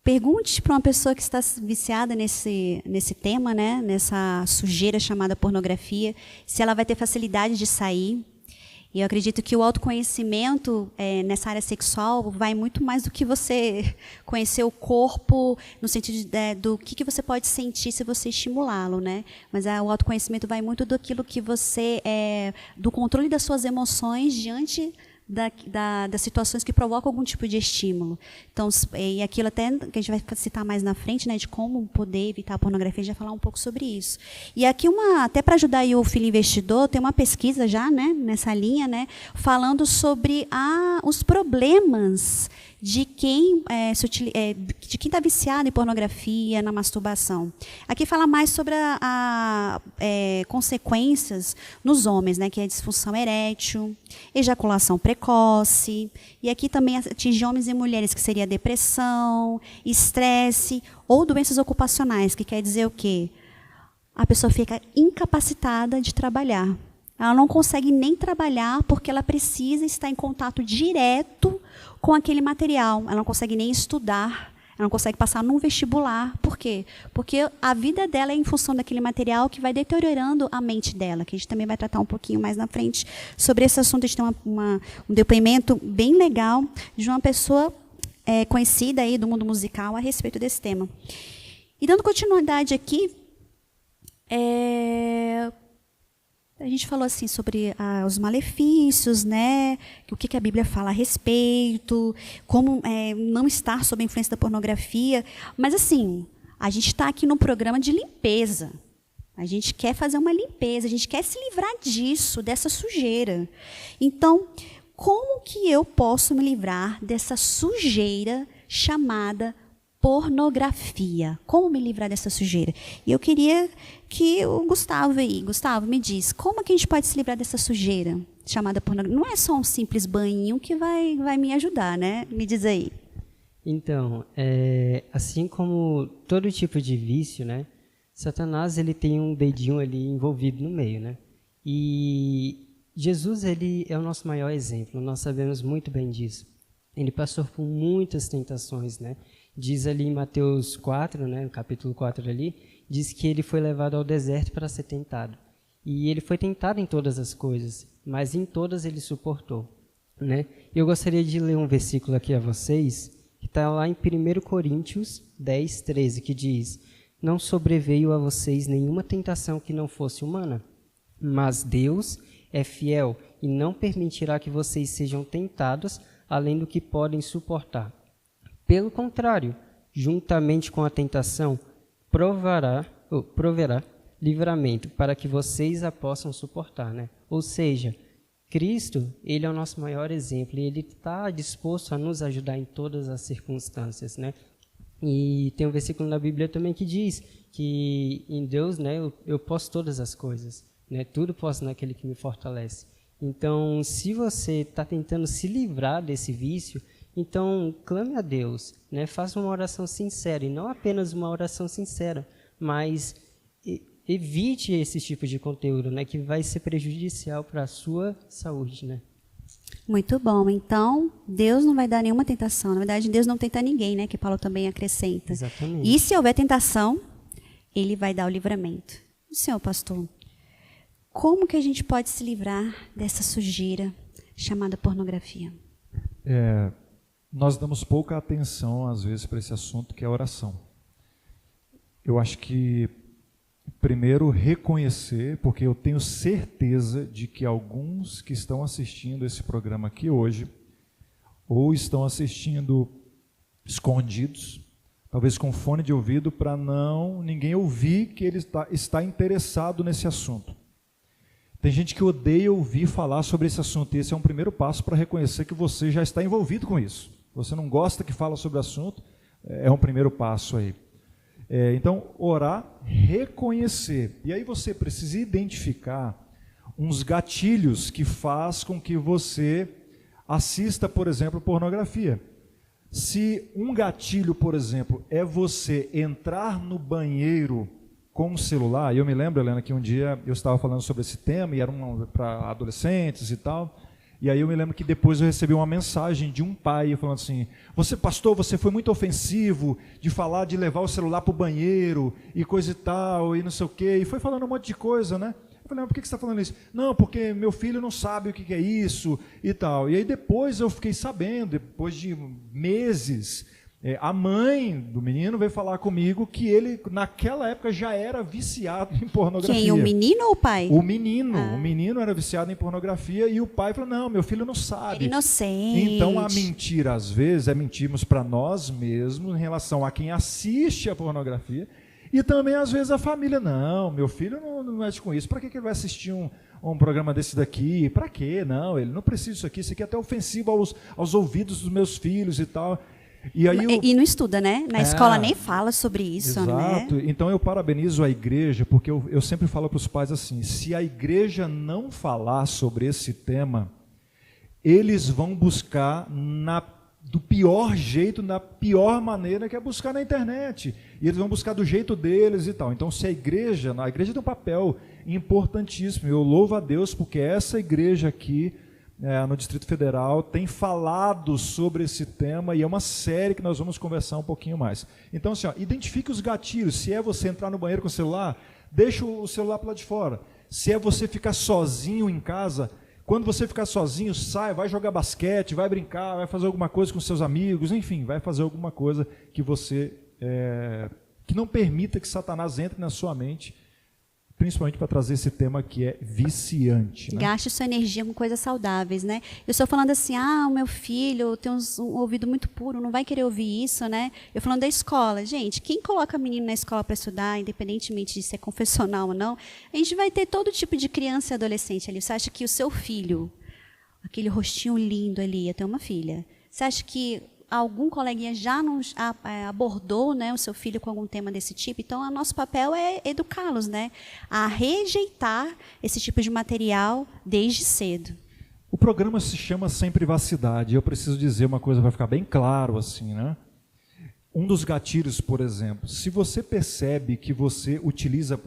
Pergunte para uma pessoa que está viciada nesse tema, né, nessa sujeira chamada pornografia, se ela vai ter facilidade de sair. E eu acredito que o autoconhecimento nessa área sexual vai muito mais do que você conhecer o corpo, no sentido do que você pode sentir se você estimulá-lo, né? Mas o autoconhecimento vai muito daquilo que você... do controle das suas emoções diante das situações que provocam algum tipo de estímulo. Então, e aquilo até que a gente vai citar mais na frente, né, de como poder evitar a pornografia, a gente vai falar um pouco sobre isso. E aqui, até para ajudar aí o filho investidor, tem uma pesquisa já, né, nessa linha, né, falando sobre os problemas de quem está viciado em pornografia, na masturbação. Aqui fala mais sobre consequências nos homens, né, que é a disfunção erétil, ejaculação precoce, e aqui também atinge homens e mulheres, que seria depressão, estresse ou doenças ocupacionais, que quer dizer o quê? A pessoa fica incapacitada de trabalhar. Ela não consegue nem trabalhar porque ela precisa estar em contato direto com aquele material. Ela não consegue nem estudar, ela não consegue passar num vestibular. Por quê? Porque a vida dela é em função daquele material que vai deteriorando a mente dela, que a gente também vai tratar um pouquinho mais na frente sobre esse assunto. A gente tem um depoimento bem legal de uma pessoa conhecida aí do mundo musical a respeito desse tema. E dando continuidade aqui, a gente falou assim sobre os malefícios, né? O que a Bíblia fala a respeito, como não estar sob a influência da pornografia. Mas assim, a gente está aqui num programa de limpeza. A gente quer fazer uma limpeza, a gente quer se livrar disso, dessa sujeira. Então, como que eu posso me livrar dessa sujeira chamada pornografia? Como me livrar dessa sujeira? E eu queria que o Gustavo, me diz, como que a gente pode se livrar dessa sujeira chamada pornografia? Não é só um simples banho que vai me ajudar, né? Me diz aí. Então, assim como todo tipo de vício, né? Satanás, ele tem um dedinho ali envolvido no meio, né? E Jesus, ele é o nosso maior exemplo, nós sabemos muito bem disso. Ele passou por muitas tentações, né? Diz ali em Mateus 4, né, no capítulo 4 ali, diz que ele foi levado ao deserto para ser tentado. E ele foi tentado em todas as coisas, mas em todas ele suportou, né? Eu gostaria de ler um versículo aqui a vocês, que está lá em 1 Coríntios 10, 13, que diz: não sobreveio a vocês nenhuma tentação que não fosse humana, mas Deus é fiel e não permitirá que vocês sejam tentados além do que podem suportar. Pelo contrário, juntamente com a tentação, proverá livramento para que vocês a possam suportar, né? Ou seja, Cristo, ele é o nosso maior exemplo e ele está disposto a nos ajudar em todas as circunstâncias, né? E tem um versículo na Bíblia também que diz que em Deus, né, eu posso todas as coisas, né? Tudo posso naquele que me fortalece. Então, se você está tentando se livrar desse vício, então clame a Deus, né? Faça uma oração sincera, e não apenas uma oração sincera, mas evite esse tipo de conteúdo, né, que vai ser prejudicial para a sua saúde, né? Muito bom. Então, Deus não vai dar nenhuma tentação. Na verdade, Deus não tenta ninguém, né? Que Paulo também acrescenta. Exatamente. E se houver tentação, ele vai dar o livramento. O senhor, pastor, como que a gente pode se livrar dessa sujeira chamada pornografia? Nós damos pouca atenção, às vezes, para esse assunto, que é a oração. Eu acho que, primeiro, reconhecer, porque eu tenho certeza de que alguns que estão assistindo esse programa aqui hoje, ou estão assistindo escondidos, talvez com fone de ouvido, para ninguém ouvir que ele está interessado nesse assunto. Tem gente que odeia ouvir falar sobre esse assunto, e esse é um primeiro passo para reconhecer que você já está envolvido com isso. Você não gosta que fala sobre o assunto, é um primeiro passo aí. Então, orar, reconhecer. E aí você precisa identificar uns gatilhos que faz com que você assista, por exemplo, pornografia. Se um gatilho, por exemplo, é você entrar no banheiro com o celular, e eu me lembro, Helena, que um dia eu estava falando sobre esse tema, e era para adolescentes e tal, e aí eu me lembro que depois eu recebi uma mensagem de um pai falando assim: pastor, você foi muito ofensivo de falar de levar o celular para o banheiro e coisa e tal, e não sei o quê, e foi falando um monte de coisa, né? Eu falei: por que você está falando isso? Não, porque meu filho não sabe o que é isso e tal. E aí depois eu fiquei sabendo, depois de meses, a mãe do menino veio falar comigo que ele, naquela época, já era viciado em pornografia. Quem? O menino ou o pai? O menino. O menino era viciado em pornografia e o pai falou: não, meu filho não sabe. Era inocente. Então, a mentira, às vezes, é mentirmos para nós mesmos em relação a quem assiste a pornografia e também, às vezes, a família. Não, meu filho não mexe com isso. Para que ele vai assistir um programa desse daqui? Para quê? Não, ele não precisa disso aqui. Isso aqui é até ofensivo aos ouvidos dos meus filhos e tal. E não estuda, né? Na escola nem fala sobre isso, exato. Né? Então eu parabenizo a igreja, porque eu sempre falo para os pais assim: se a igreja não falar sobre esse tema, eles vão buscar do pior jeito, na pior maneira, que é buscar na internet. E eles vão buscar do jeito deles e tal. Então, se a igreja tem um papel importantíssimo. Eu louvo a Deus porque essa igreja aqui, no Distrito Federal, tem falado sobre esse tema, e é uma série que nós vamos conversar um pouquinho mais. Então, assim, identifique os gatilhos. Se é você entrar no banheiro com o celular, deixa o celular para lá de fora. Se é você ficar sozinho em casa, quando você ficar sozinho, sai, vai jogar basquete, vai brincar, vai fazer alguma coisa com seus amigos, enfim, vai fazer alguma coisa que você que não permita que Satanás entre na sua mente, principalmente para trazer esse tema que é viciante. Né? Gaste sua energia com coisas saudáveis, né? Eu estou falando assim: o meu filho tem um ouvido muito puro, não vai querer ouvir isso, né? Eu falando da escola. Gente, quem coloca menino na escola para estudar, independentemente de ser confessional ou não, a gente vai ter todo tipo de criança e adolescente ali. Você acha que o seu filho, aquele rostinho lindo ali, eu tenho uma filha, você acha que algum coleguinha já abordou, né, o seu filho com algum tema desse tipo? Então, o nosso papel é educá-los, né, a rejeitar esse tipo de material desde cedo. O programa se chama Sem Privacidade. Eu preciso dizer uma coisa para ficar bem claro, assim, né? Um dos gatilhos, por exemplo, se você percebe que você utiliza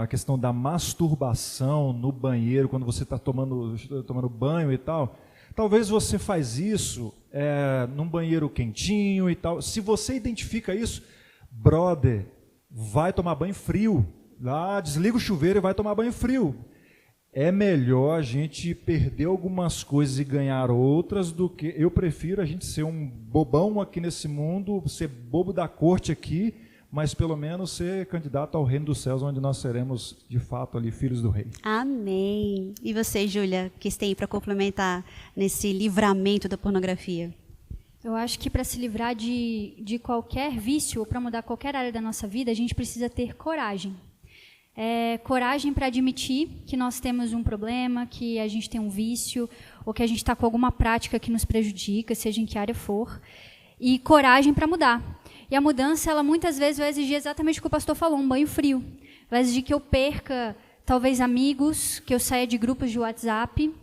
a questão da masturbação no banheiro, quando você está tomando banho e tal, talvez você faz isso num banheiro quentinho e tal. Se você identifica isso, brother, vai tomar banho frio. Lá, desliga o chuveiro e vai tomar banho frio. É melhor a gente perder algumas coisas e ganhar outras do que... Eu prefiro a gente ser um bobão aqui nesse mundo, ser bobo da corte aqui, mas pelo menos ser candidato ao reino dos céus, onde nós seremos, de fato, ali filhos do rei. Amém. E você, Júlia, que tem para complementar nesse livramento da pornografia? Eu acho que para se livrar de qualquer vício ou para mudar qualquer área da nossa vida, a gente precisa ter coragem. Coragem para admitir que nós temos um problema, que a gente tem um vício, ou que a gente está com alguma prática que nos prejudica, seja em que área for, e coragem para mudar. E a mudança, ela muitas vezes vai exigir exatamente o que o pastor falou, um banho frio. Vai exigir que eu perca, talvez, amigos, que eu saia de grupos de WhatsApp,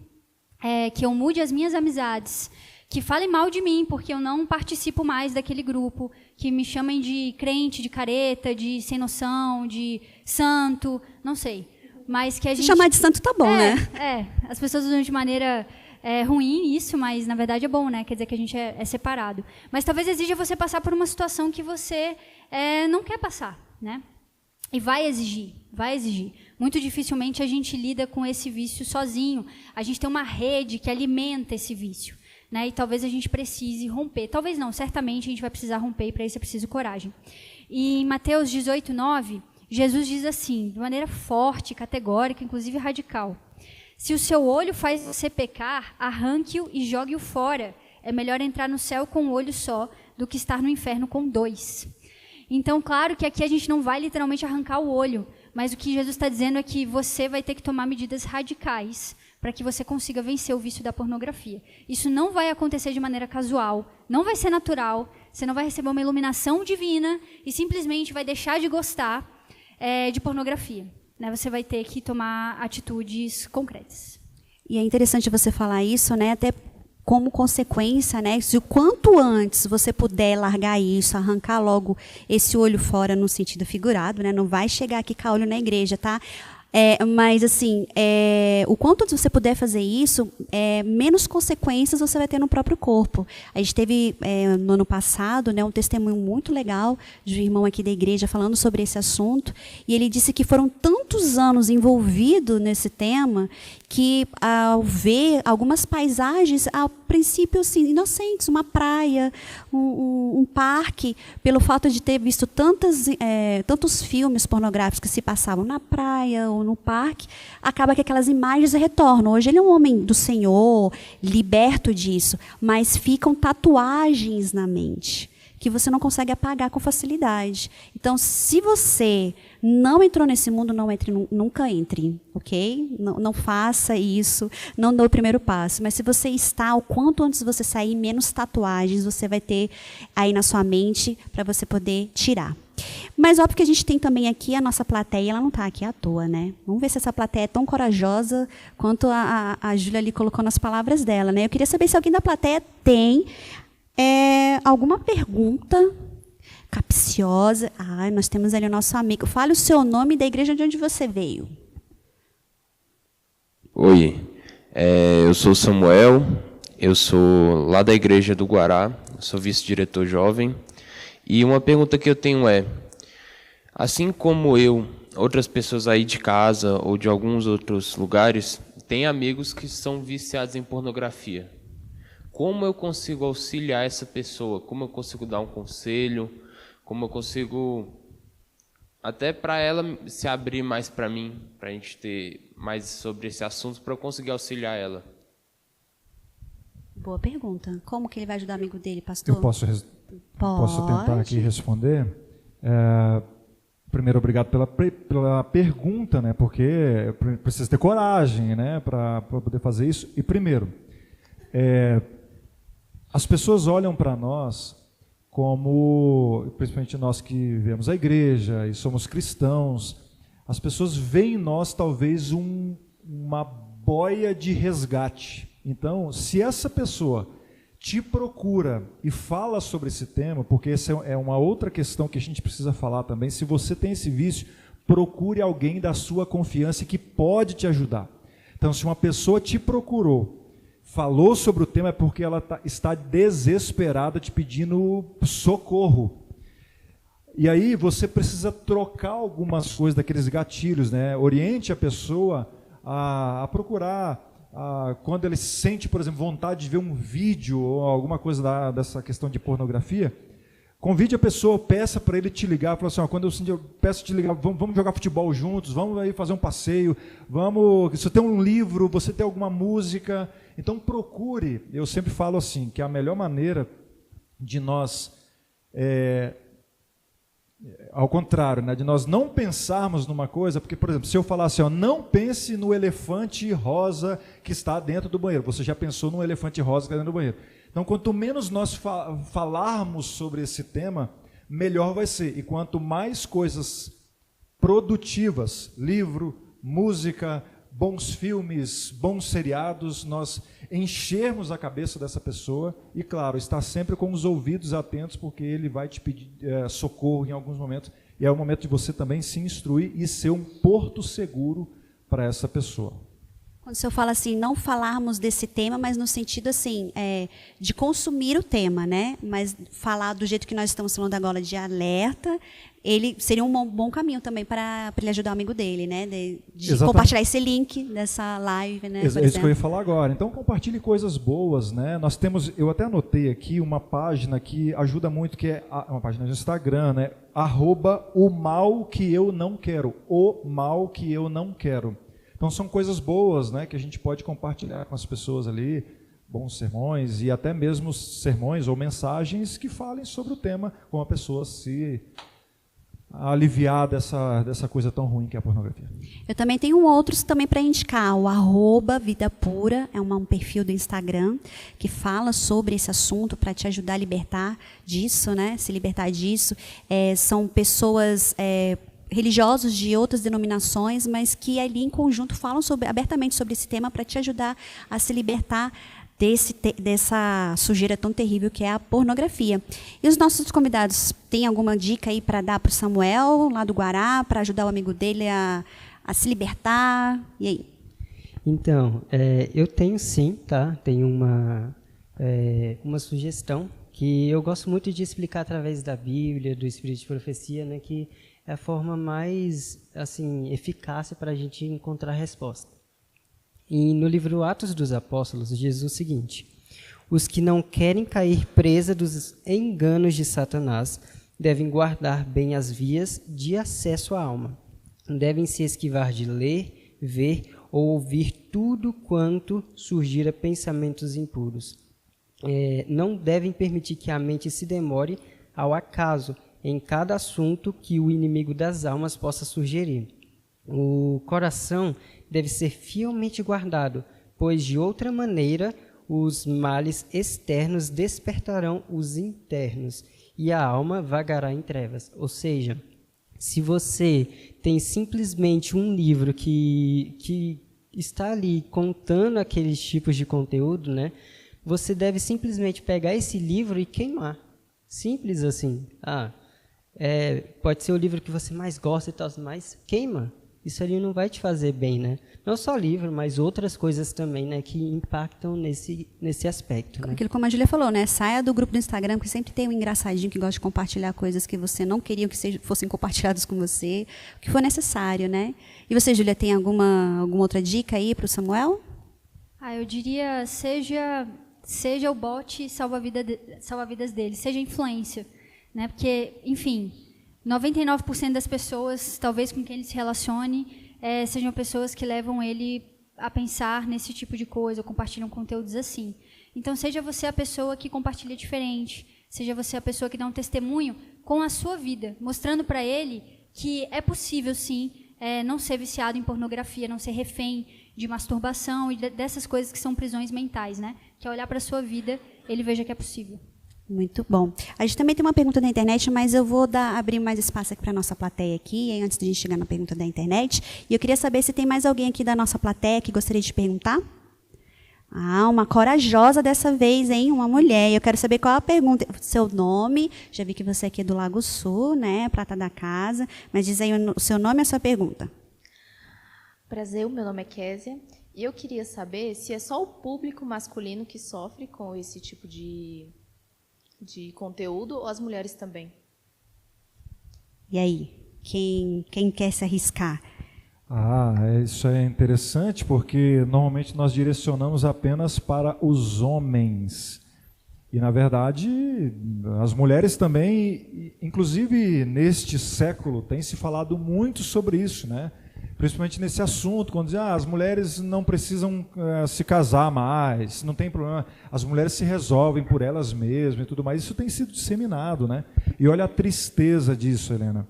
que eu mude as minhas amizades, que falem mal de mim, porque eu não participo mais daquele grupo, que me chamem de crente, de careta, de sem noção, de santo, não sei. Mas que a gente... Se chamar de santo tá bom, né? As pessoas usam de maneira ruim isso, mas na verdade é bom, né? Quer dizer que a gente é separado. Mas talvez exija você passar por uma situação que você não quer passar, né? E vai exigir. Muito dificilmente a gente lida com esse vício sozinho. A gente tem uma rede que alimenta esse vício. Né, e talvez a gente precise romper. Talvez não, certamente a gente vai precisar romper, e para isso é preciso coragem. E em Mateus 18:9, Jesus diz assim, de maneira forte, categórica, inclusive radical: se o seu olho faz você pecar, arranque-o e jogue-o fora. É melhor entrar no céu com um olho só do que estar no inferno com 2. Então, claro que aqui a gente não vai literalmente arrancar o olho, mas o que Jesus está dizendo é que você vai ter que tomar medidas radicais para que você consiga vencer o vício da pornografia. Isso não vai acontecer de maneira casual, não vai ser natural, você não vai receber uma iluminação divina e simplesmente vai deixar de gostar de pornografia. Né? Você vai ter que tomar atitudes concretas. E é interessante você falar isso, né? Até como consequência, né? Se o quanto antes você puder largar isso, arrancar logo esse olho fora no sentido figurado, né? Não vai chegar aqui com a olho na igreja, tá? Mas, assim, o quanto antes você puder fazer isso, menos consequências você vai ter no próprio corpo. A gente teve, no ano passado, né, um testemunho muito legal de um irmão aqui da igreja falando sobre esse assunto, e ele disse que foram tantos anos envolvidos nesse tema que, ao ver algumas paisagens, a princípio, assim, inocentes, uma praia, um parque, pelo fato de ter visto tantos filmes pornográficos que se passavam na praia ou no parque, acaba que aquelas imagens retornam. Hoje ele é um homem do Senhor, liberto disso, mas ficam tatuagens na mente, que você não consegue apagar com facilidade. Então, se você não entrou nesse mundo, nunca entre, ok? Não faça isso, não dê o primeiro passo. Mas se você está, o quanto antes você sair, menos tatuagens você vai ter aí na sua mente para você poder tirar. Mas óbvio que a gente tem também aqui a nossa plateia, ela não está aqui à toa, né? Vamos ver se essa plateia é tão corajosa quanto a Júlia ali colocou nas palavras dela, né? Eu queria saber se alguém da plateia tem alguma pergunta capciosa. Nós temos ali o nosso amigo. Fale o seu nome e da igreja de onde você veio. Oi, eu sou Samuel, eu sou lá da igreja do Guará, sou vice-diretor jovem. E uma pergunta que eu tenho assim como eu, outras pessoas aí de casa ou de alguns outros lugares, têm amigos que são viciados em pornografia. Como eu consigo auxiliar essa pessoa? Como eu consigo dar um conselho? Como eu consigo, até para ela se abrir mais para mim, para a gente ter mais sobre esse assunto, para eu conseguir auxiliar ela? Boa pergunta. Como que ele vai ajudar o amigo dele, pastor? Eu posso tentar aqui responder. Primeiro, obrigado pela pergunta, né? Porque precisa ter coragem, né, para poder fazer isso. E primeiro, as pessoas olham para nós como, principalmente nós que vivemos a igreja e somos cristãos, as pessoas veem em nós talvez uma boia de resgate. Então, se essa pessoa te procura e fala sobre esse tema, porque essa é uma outra questão que a gente precisa falar também, se você tem esse vício, procure alguém da sua confiança que pode te ajudar. Então, se uma pessoa te procurou, falou sobre o tema, é porque ela está desesperada te pedindo socorro. E aí você precisa trocar algumas coisas daqueles gatilhos, né? Oriente a pessoa a procurar, quando ele sente, por exemplo, vontade de ver um vídeo ou alguma coisa dessa questão de pornografia, Convide a pessoa, peça para ele te ligar, fala assim, ó, quando eu peço te ligar, vamos jogar futebol juntos, vamos aí fazer um passeio, vamos, se você tem um livro, você tem alguma música, então procure. Eu sempre falo assim, que a melhor maneira de nós, ao contrário, né, de nós não pensarmos numa coisa, porque, por exemplo, se eu falar assim, ó, não pense no elefante rosa que está dentro do banheiro, você já pensou no elefante rosa que está dentro do banheiro. Então, quanto menos nós falarmos sobre esse tema, melhor vai ser. E quanto mais coisas produtivas, livro, música, bons filmes, bons seriados, nós enchermos a cabeça dessa pessoa e, claro, estar sempre com os ouvidos atentos, porque ele vai te pedir socorro em alguns momentos. E é o momento de você também se instruir e ser um porto seguro para essa pessoa. Quando o senhor fala assim, não falarmos desse tema, mas no sentido assim, de consumir o tema, né? Mas falar do jeito que nós estamos falando agora de alerta, ele seria um bom caminho também para ele ajudar o amigo dele, né? De compartilhar esse link dessa live, né? É isso que eu ia falar agora. Então compartilhe coisas boas, né? Nós temos, eu até anotei aqui uma página que ajuda muito, que é uma página do Instagram, né? @o mal que eu não quero, o mal que eu não quero. Então são coisas boas, né, que a gente pode compartilhar com as pessoas ali, bons sermões e até mesmo sermões ou mensagens que falem sobre o tema, como a pessoa se aliviar dessa coisa tão ruim que é a pornografia. Eu também tenho outros também para indicar, o @Vida Pura, é um perfil do Instagram que fala sobre esse assunto para te ajudar a libertar disso, né, se libertar disso. São pessoas religiosos de outras denominações, mas que ali em conjunto falam abertamente sobre esse tema para te ajudar a se libertar dessa sujeira tão terrível que é a pornografia. E os nossos convidados têm alguma dica aí para dar para o Samuel, lá do Guará, para ajudar o amigo dele a se libertar? E aí? Então, eu tenho sim, tá? Tenho uma sugestão que eu gosto muito de explicar através da Bíblia, do Espírito de Profecia, né, que é a forma mais assim, eficaz para a gente encontrar a resposta. E no livro Atos dos Apóstolos, diz o seguinte: os que não querem cair presa dos enganos de Satanás devem guardar bem as vias de acesso à alma. Devem se esquivar de ler, ver ou ouvir tudo quanto surgir a pensamentos impuros. Não devem permitir que a mente se demore ao acaso em cada assunto que o inimigo das almas possa sugerir. O coração deve ser fielmente guardado, pois de outra maneira os males externos despertarão os internos e a alma vagará em trevas. Ou seja, se você tem simplesmente um livro que está ali contando aqueles tipos de conteúdo, né, você deve simplesmente pegar esse livro e queimar. Simples assim. Pode ser o livro que você mais gosta e tal, mas queima. Isso ali não vai te fazer bem, né? Não só livro, mas outras coisas também, né, que impactam nesse aspecto. Né? Aquilo como a Júlia falou, né? Saia do grupo do Instagram, porque sempre tem um engraçadinho que gosta de compartilhar coisas que você não queria que fossem compartilhadas com você, o que for necessário, né? E você, Júlia, tem alguma outra dica aí para o Samuel? Eu diria, seja o bot salva-vidas dele, seja influência. Né? Porque, enfim, 99% das pessoas, talvez com quem ele se relacione, sejam pessoas que levam ele a pensar nesse tipo de coisa, ou compartilham conteúdos assim. Então, seja você a pessoa que compartilha diferente, seja você a pessoa que dá um testemunho com a sua vida, mostrando para ele que é possível, sim, não ser viciado em pornografia, não ser refém de masturbação e dessas coisas que são prisões mentais, né? Que ao olhar para a sua vida, ele veja que é possível. Muito bom. A gente também tem uma pergunta da internet, mas eu vou abrir mais espaço aqui para a nossa plateia aqui, antes de a gente chegar na pergunta da internet. E eu queria saber se tem mais alguém aqui da nossa plateia que gostaria de perguntar. Uma corajosa dessa vez, hein? Uma mulher. Eu quero saber qual é a pergunta. Seu nome, já vi que você aqui é do Lago Sul, né? Prata da Casa. Mas diz aí o seu nome e a sua pergunta. Prazer, meu nome é Késia. E eu queria saber se é só o público masculino que sofre com esse tipo de conteúdo ou as mulheres também? E aí? Quem quer se arriscar? Isso é interessante porque normalmente nós direcionamos apenas para os homens. E, na verdade, as mulheres também, inclusive neste século, tem se falado muito sobre isso, né? Principalmente nesse assunto, quando dizem as mulheres não precisam se casar mais, não tem problema, as mulheres se resolvem por elas mesmas e tudo mais. Isso tem sido disseminado, né? E olha a tristeza disso, Helena.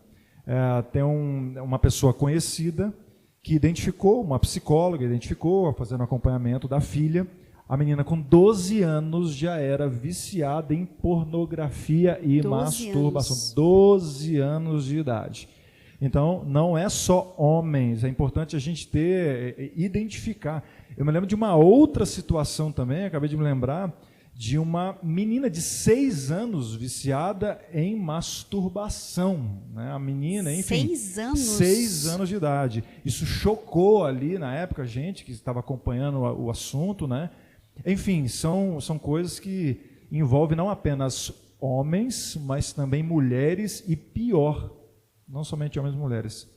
Tem uma pessoa conhecida que identificou, uma psicóloga identificou, fazendo acompanhamento da filha. A menina com 12 anos já era viciada em pornografia e masturbação. 12 anos de idade. Então, não é só homens, é importante a gente identificar. Eu me lembro de uma outra situação também, acabei de me lembrar, de uma menina de 6 anos viciada em masturbação. Né? A menina, enfim, 6 anos? 6 anos de idade. Isso chocou ali, na época, a gente que estava acompanhando o assunto, né? Enfim, são coisas que envolvem não apenas homens, mas também mulheres e, pior, não somente homens e mulheres,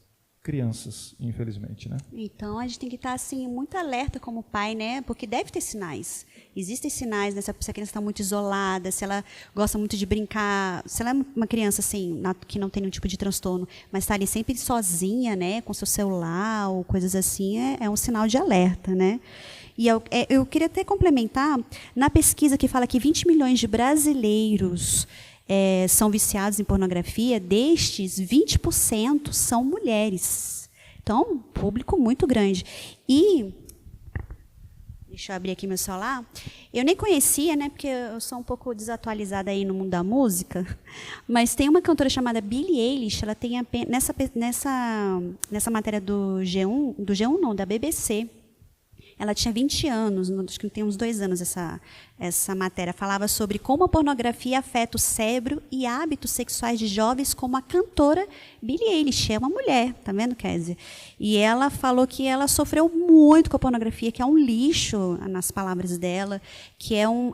crianças, infelizmente, né? Então, a gente tem que estar assim, muito alerta como pai, né? Porque deve ter sinais. Existem sinais, né? Se a criança está muito isolada, se ela gosta muito de brincar, se ela é uma criança assim, que não tem nenhum tipo de transtorno, mas está ali sempre sozinha, né? Com seu celular ou coisas assim, é um sinal de alerta, né? E eu queria até complementar, na pesquisa que fala que 20 milhões de brasileiros são viciados em pornografia, destes, 20% são mulheres. Então, um público muito grande. E, deixa eu abrir aqui meu celular, eu nem conhecia, né, porque eu sou um pouco desatualizada aí no mundo da música, mas tem uma cantora chamada Billie Eilish, ela tem nessa matéria do G1 não, da BBC, ela tinha 20 anos, acho que tem uns 2 anos essa matéria, falava sobre como a pornografia afeta o cérebro e hábitos sexuais de jovens, como a cantora Billie Eilish, é uma mulher, tá vendo, Kézia? E ela falou que ela sofreu muito com a pornografia, que é um lixo, nas palavras dela, que é um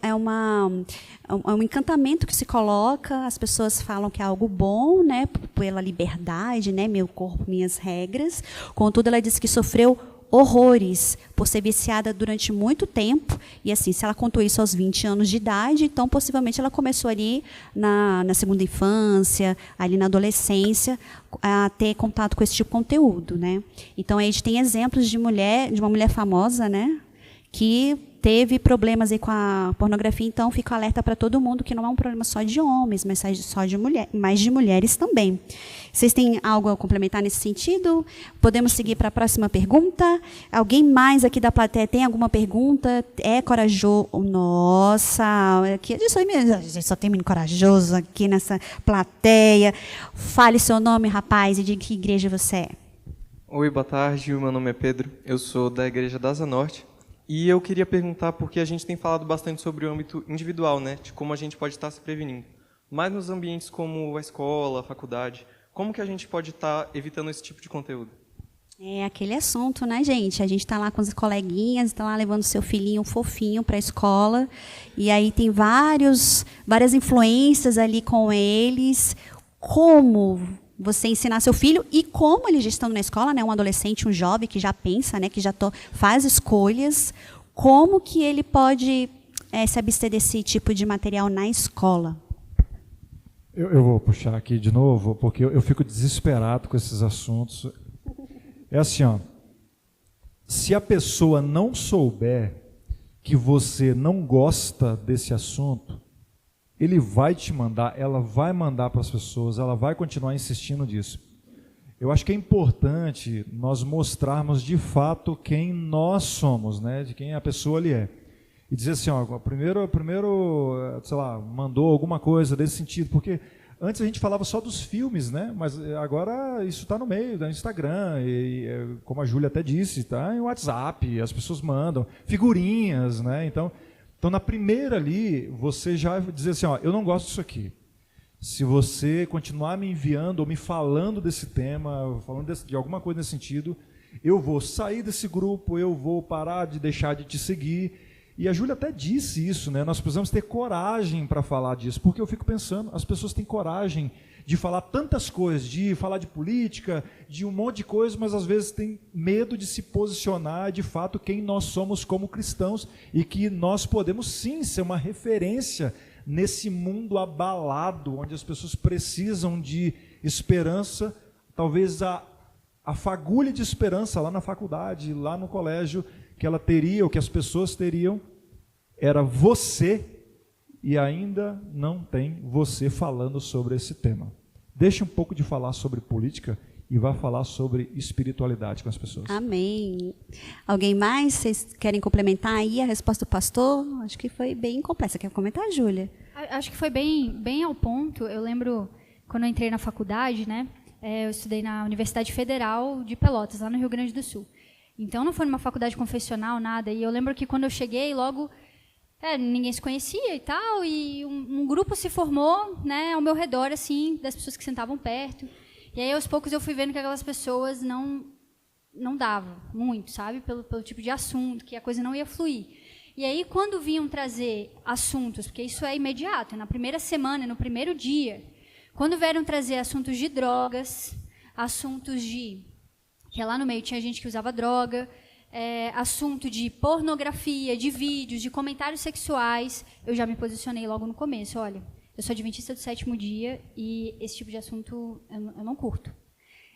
encantamento que se coloca, as pessoas falam que é algo bom, né, pela liberdade, né, meu corpo, minhas regras, contudo ela disse que sofreu horrores por ser viciada durante muito tempo, e assim, se ela contou isso aos 20 anos de idade, então possivelmente ela começou ali na segunda infância, ali na adolescência, a ter contato com esse tipo de conteúdo, né? Então a gente tem exemplos de uma mulher famosa, né, que teve problemas aí com a pornografia, então fico alerta para todo mundo que não é um problema só de homens, mas só de mas de mulheres também. Vocês têm algo a complementar nesse sentido? Podemos seguir para a próxima pergunta? Alguém mais aqui da plateia tem alguma pergunta? É corajoso? Nossa, aqui a gente só tem menino corajoso aqui nessa plateia. Fale seu nome, rapaz, e diga que igreja você é. Oi, boa tarde, meu nome é Pedro, eu sou da Igreja da Asa Norte. E eu queria perguntar, porque a gente tem falado bastante sobre o âmbito individual, né, de como a gente pode estar se prevenindo. Mas nos ambientes como a escola, a faculdade, como que a gente pode estar evitando esse tipo de conteúdo? É aquele assunto, né, gente? A gente está lá com os coleguinhas, está lá levando seu filhinho fofinho para a escola, e aí tem várias influências ali com eles. Como você ensinar seu filho e como ele já estando na escola, né, um adolescente, um jovem que já pensa, né, que já faz escolhas, como que ele pode se abster desse tipo de material na escola? Eu vou puxar aqui de novo, porque eu fico desesperado com esses assuntos. É assim, ó, se a pessoa não souber que você não gosta desse assunto, ele vai te mandar, ela vai mandar para as pessoas, ela vai continuar insistindo nisso. Eu acho que é importante nós mostrarmos de fato quem nós somos, né, de quem a pessoa ali é. E dizer assim, ó, primeiro, sei lá, mandou alguma coisa desse sentido, porque antes a gente falava só dos filmes, né, mas agora isso está no meio do Instagram, e como a Júlia até disse, está em WhatsApp, as pessoas mandam figurinhas, né, então na primeira ali, você já vai dizer assim, ó, eu não gosto disso aqui. Se você continuar me enviando ou me falando desse tema, falando de alguma coisa nesse sentido, eu vou sair desse grupo, eu vou parar de deixar de te seguir. E a Júlia até disse isso, né? Nós precisamos ter coragem para falar disso, porque eu fico pensando, as pessoas têm coragem de falar tantas coisas, de falar de política, de um monte de coisas, mas às vezes têm medo de se posicionar de fato quem nós somos como cristãos e que nós podemos sim ser uma referência nesse mundo abalado, onde as pessoas precisam de esperança, talvez a fagulha de esperança lá na faculdade, lá no colégio, que ela teria, ou que as pessoas teriam, era você, e ainda não tem você falando sobre esse tema. Deixe um pouco de falar sobre política e vá falar sobre espiritualidade com as pessoas. Amém. Alguém mais? Vocês querem complementar aí a resposta do pastor? Acho que foi bem completa. Você quer comentar, Júlia? Acho que foi bem ao ponto. Eu lembro, quando eu entrei na faculdade, né, eu estudei na Universidade Federal de Pelotas, lá no Rio Grande do Sul. Então, não foi numa faculdade confessional, nada. E eu lembro que quando eu cheguei, logo, ninguém se conhecia e tal, e um grupo se formou, né, ao meu redor, assim, das pessoas que sentavam perto. E aí, aos poucos, eu fui vendo que aquelas pessoas não davam muito, sabe? Pelo tipo de assunto, que a coisa não ia fluir. E aí, quando vinham trazer assuntos, porque isso é imediato, na primeira semana, no primeiro dia, quando vieram trazer assuntos de drogas, assuntos de... que lá no meio tinha gente que usava droga, assunto de pornografia, de vídeos, de comentários sexuais, eu já me posicionei logo no começo. Olha, eu sou adventista do 7º dia e esse tipo de assunto eu não curto.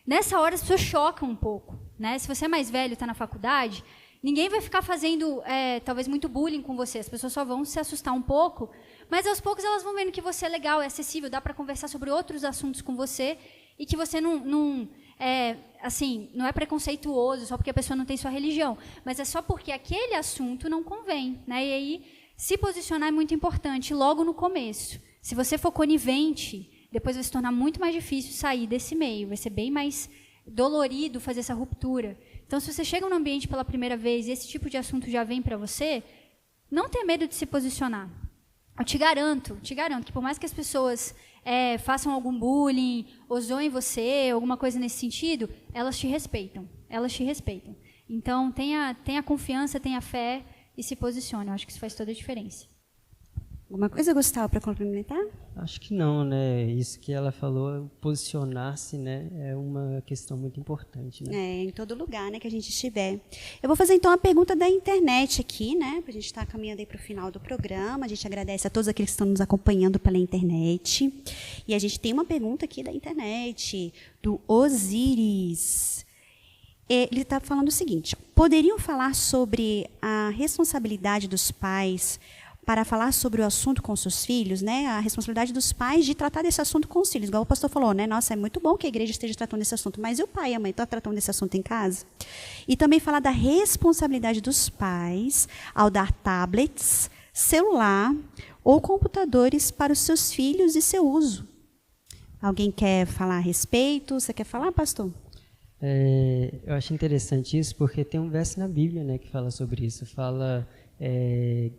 Nessa hora as pessoas chocam um pouco, né? Se você é mais velho, está na faculdade, ninguém vai ficar fazendo talvez muito bullying com você, as pessoas só vão se assustar um pouco, mas aos poucos elas vão vendo que você é legal, é acessível, dá para conversar sobre outros assuntos com você e que você não é preconceituoso só porque a pessoa não tem sua religião, mas é só porque aquele assunto não convém, né? E aí, se posicionar é muito importante logo no começo. Se você for conivente, depois vai se tornar muito mais difícil sair desse meio, vai ser bem mais dolorido fazer essa ruptura. Então, se você chega no ambiente pela primeira vez e esse tipo de assunto já vem para você, não tenha medo de se posicionar. Eu te garanto que por mais que as pessoas façam algum bullying, ou zoem você, alguma coisa nesse sentido, elas te respeitam. Então, tenha confiança, tenha fé e se posicione. Eu acho que isso faz toda a diferença. Alguma coisa, Gustavo, para complementar? Acho que não, né? Isso que ela falou, posicionar-se, né, é uma questão muito importante, né? Em todo lugar, né, que a gente estiver. Eu vou fazer, então, a pergunta da internet aqui, né, para a gente estar caminhando aí para o final do programa. A gente agradece a todos aqueles que estão nos acompanhando pela internet. E a gente tem uma pergunta aqui da internet, do Osiris. Ele está falando o seguinte: poderiam falar sobre a responsabilidade dos pais para falar sobre o assunto com seus filhos, né? A responsabilidade dos pais de tratar desse assunto com os filhos. Igual o pastor falou, né? Nossa, é muito bom que a igreja esteja tratando desse assunto, mas e o pai e a mãe estão tratando desse assunto em casa? E também falar da responsabilidade dos pais ao dar tablets, celular ou computadores para os seus filhos e seu uso. Alguém quer falar a respeito? Você quer falar, pastor? Eu acho interessante isso porque tem um verso na Bíblia, né, que fala sobre isso. Fala...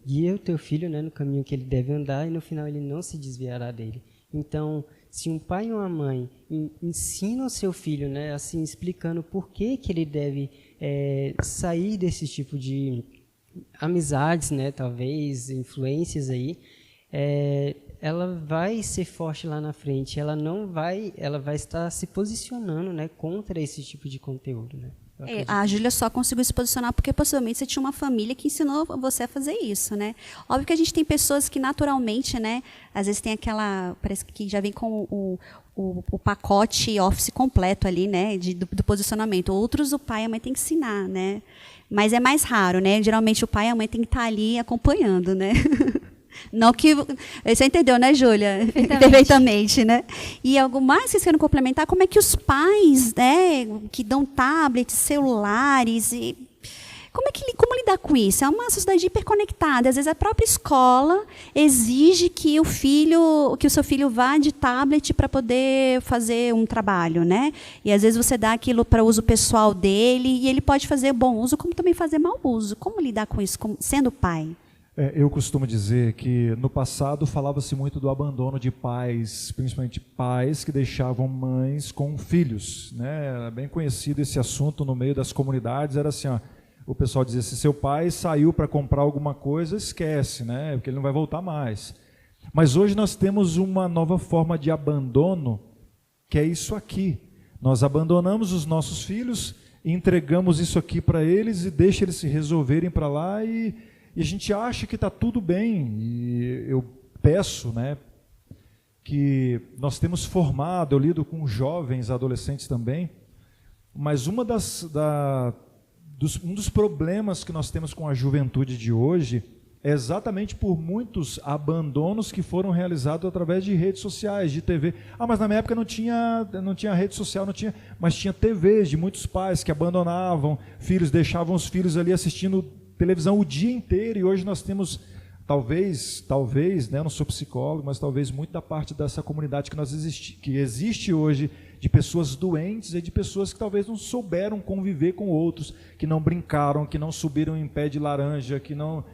guia o teu filho, né, no caminho que ele deve andar e no final ele não se desviará dele. Então, se um pai e uma mãe ensinam o seu filho, né, assim, explicando por que ele deve sair desse tipo de amizades, né, talvez, influências aí, ela vai ser forte lá na frente, ela vai estar se posicionando, né, contra esse tipo de conteúdo, né. A Júlia só conseguiu se posicionar porque possivelmente você tinha uma família que ensinou você a fazer isso, né? Óbvio que a gente tem pessoas que naturalmente, né? Às vezes tem aquela, parece que já vem com o pacote Office completo ali, né? Do posicionamento. Outros o pai e a mãe tem que ensinar, né? Mas é mais raro, né? Geralmente o pai e a mãe tem que estar ali acompanhando, né? Não que... Você entendeu, né, Júlia? Perfeitamente, né? E algo mais que vocês querem complementar? Como é que os pais, né, que dão tablets, celulares, como lidar com isso? É uma sociedade hiperconectada. Às vezes a própria escola exige que o seu filho vá de tablet para poder fazer um trabalho, né? E às vezes você dá aquilo para uso pessoal dele e ele pode fazer bom uso, como também fazer mau uso. Como lidar com isso, sendo pai? Eu costumo dizer que no passado falava-se muito do abandono de pais, principalmente pais que deixavam mães com filhos, né? Era bem conhecido esse assunto no meio das comunidades, era assim, ó, o pessoal dizia, se seu pai saiu para comprar alguma coisa, esquece, né? Porque ele não vai voltar mais. Mas hoje nós temos uma nova forma de abandono, que é isso aqui. Nós abandonamos os nossos filhos, entregamos isso aqui para eles e deixa eles se resolverem para lá e a gente acha que está tudo bem. E eu peço, né, que nós temos formado, eu lido com jovens, adolescentes também, mas um dos problemas que nós temos com a juventude de hoje é exatamente por muitos abandonos que foram realizados através de redes sociais, de TV. Mas na minha época não tinha rede social, mas tinha TVs de muitos pais que abandonavam filhos, deixavam os filhos ali assistindo televisão o dia inteiro, e hoje nós temos, talvez, né, eu não sou psicólogo, mas talvez muito da parte dessa comunidade que existe hoje, de pessoas doentes e de pessoas que talvez não souberam conviver com outros, que não brincaram, que não subiram em pé de laranja, que não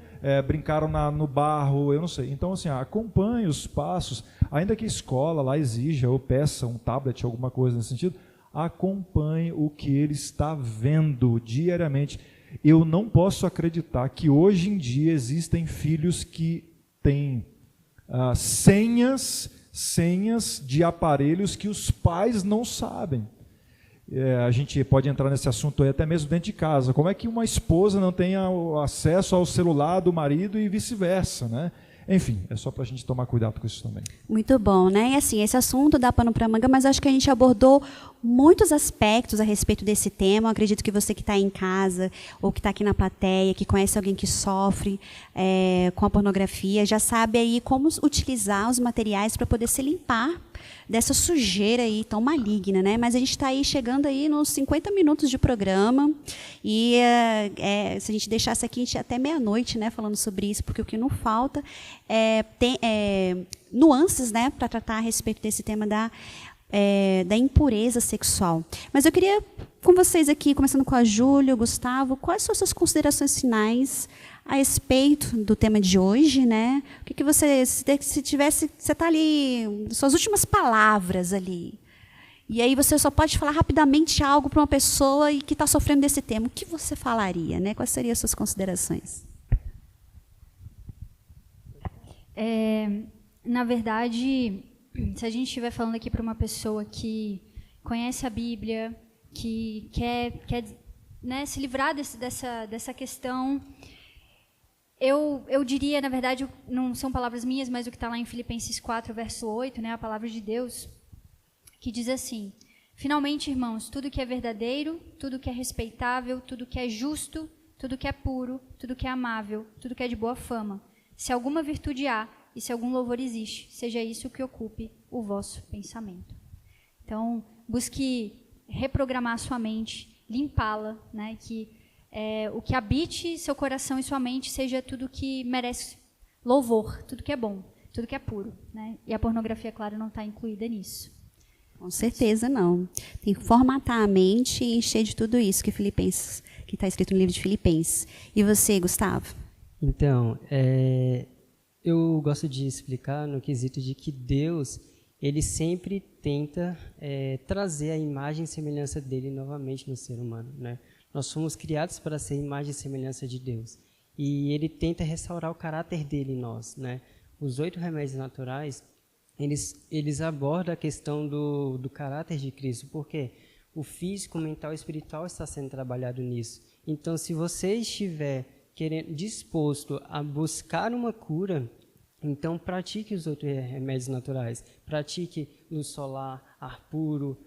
brincaram no barro, eu não sei. Então, assim, acompanhe os passos, ainda que a escola lá exija ou peça um tablet, alguma coisa nesse sentido, acompanhe o que ele está vendo diariamente. Eu não posso acreditar que hoje em dia existem filhos que têm senhas de aparelhos que os pais não sabem. A gente pode entrar nesse assunto aí até mesmo dentro de casa. Como é que uma esposa não tem acesso ao celular do marido e vice-versa, né? Enfim, é só para a gente tomar cuidado com isso também. Muito bom, né? E assim, esse assunto dá pano para manga, mas acho que a gente abordou muitos aspectos a respeito desse tema. Eu acredito que você que está em casa ou que está aqui na plateia, que conhece alguém que sofre com a pornografia, já sabe aí como utilizar os materiais para poder se limpar dessa sujeira aí tão maligna, né? Mas a gente está aí chegando aí nos 50 minutos de programa e se a gente deixasse aqui, a gente ia até meia-noite, né, falando sobre isso, porque o que não falta tem nuances, né, para tratar a respeito desse tema da impureza sexual. Mas eu queria, com vocês aqui, começando com a Júlia, o Gustavo, quais são as suas considerações finais a respeito do tema de hoje, né? O que você, se tivesse, você está ali, suas últimas palavras ali, e aí você só pode falar rapidamente algo para uma pessoa que está sofrendo desse tema, o que você falaria, né? Quais seriam as suas considerações? Na verdade, se a gente estiver falando aqui para uma pessoa que conhece a Bíblia, que quer né, se livrar dessa questão, eu diria, na verdade, não são palavras minhas, mas o que está lá em Filipenses 4, verso 8, né, a palavra de Deus, que diz assim: finalmente, irmãos, tudo que é verdadeiro, tudo que é respeitável, tudo que é justo, tudo que é puro, tudo que é amável, tudo que é de boa fama, se alguma virtude há e se algum louvor existe, seja isso que ocupe o vosso pensamento. Então, busque reprogramar sua mente, limpá-la, né, que o que habite seu coração e sua mente seja tudo que merece louvor, tudo que é bom, tudo que é puro, né? E a pornografia, claro, não está incluída nisso. Com certeza não. Tem que formatar a mente e encher de tudo isso que está escrito no livro de Filipenses. E você, Gustavo? Então, eu gosto de explicar no quesito de que Deus, ele sempre tenta trazer a imagem e semelhança dele novamente no ser humano, né? Nós fomos criados para ser imagem e semelhança de Deus. E ele tenta restaurar o caráter dele em nós, né? Os 8 remédios naturais, eles abordam a questão do caráter de Cristo, porque o físico, mental e espiritual está sendo trabalhado nisso. Então, se você estiver disposto a buscar uma cura, então pratique os 8 remédios naturais. Pratique luz solar, ar puro,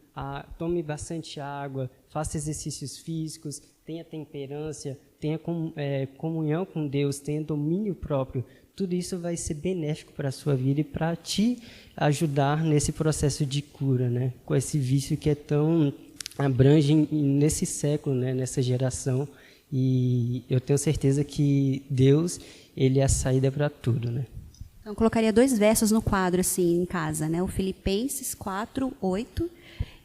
tome bastante água, faça exercícios físicos, tenha temperância, tenha comunhão com Deus, tenha domínio próprio. Tudo isso vai ser benéfico para a sua vida e para te ajudar nesse processo de cura, né? Com esse vício que é tão abrange nesse século, né? Nessa geração. E eu tenho certeza que Deus, ele é a saída para tudo, né? Então, eu colocaria 2 versos no quadro, assim, em casa, né? O Filipenses 4, 8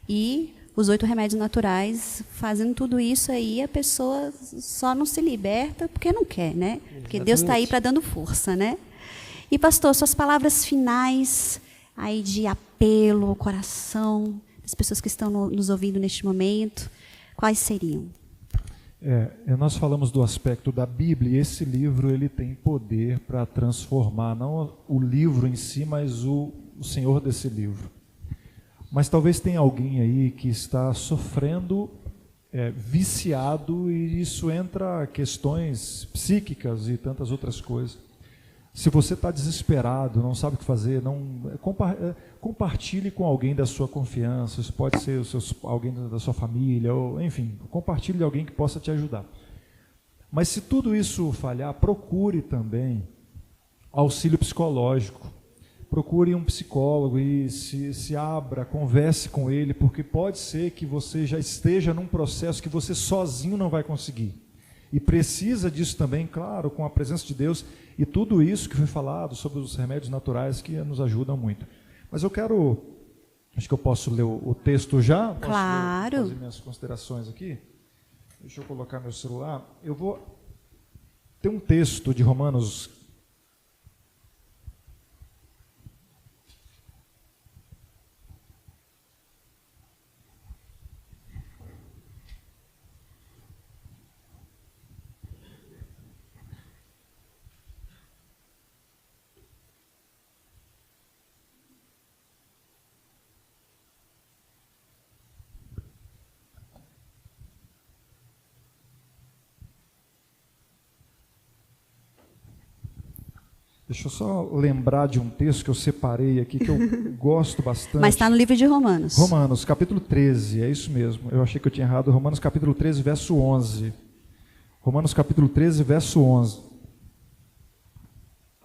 e os 8 remédios naturais. Fazendo tudo isso aí, a pessoa só não se liberta porque não quer, né? Porque Deus está aí para dando força, né? E, pastor, suas palavras finais aí de apelo ao coração das pessoas que estão nos ouvindo neste momento, quais seriam? Nós falamos do aspecto da Bíblia, e esse livro ele tem poder para transformar, não o livro em si, mas o Senhor desse livro. Mas talvez tenha alguém aí que está sofrendo, viciado, e isso entra questões psíquicas e tantas outras coisas. Se você está desesperado, não sabe o que fazer, compartilhe com alguém da sua confiança. Isso pode ser alguém da sua família, ou enfim, compartilhe de alguém que possa te ajudar. Mas se tudo isso falhar, procure também auxílio psicológico. Procure um psicólogo e se abra, converse com ele, porque pode ser que você já esteja num processo que você sozinho não vai conseguir. E precisa disso também, claro, com a presença de Deus e tudo isso que foi falado sobre os remédios naturais que nos ajudam muito. Mas eu acho que eu posso ler o texto já? Claro. Posso fazer minhas considerações aqui? Deixa eu colocar meu celular. Eu vou ter um texto de Romanos. Deixa eu só lembrar de um texto que eu separei aqui, que eu gosto bastante. Mas está no livro de Romanos. Romanos, capítulo 13, é isso mesmo. Eu achei que eu tinha errado. Romanos, capítulo 13, verso 11. Romanos, capítulo 13, verso 11.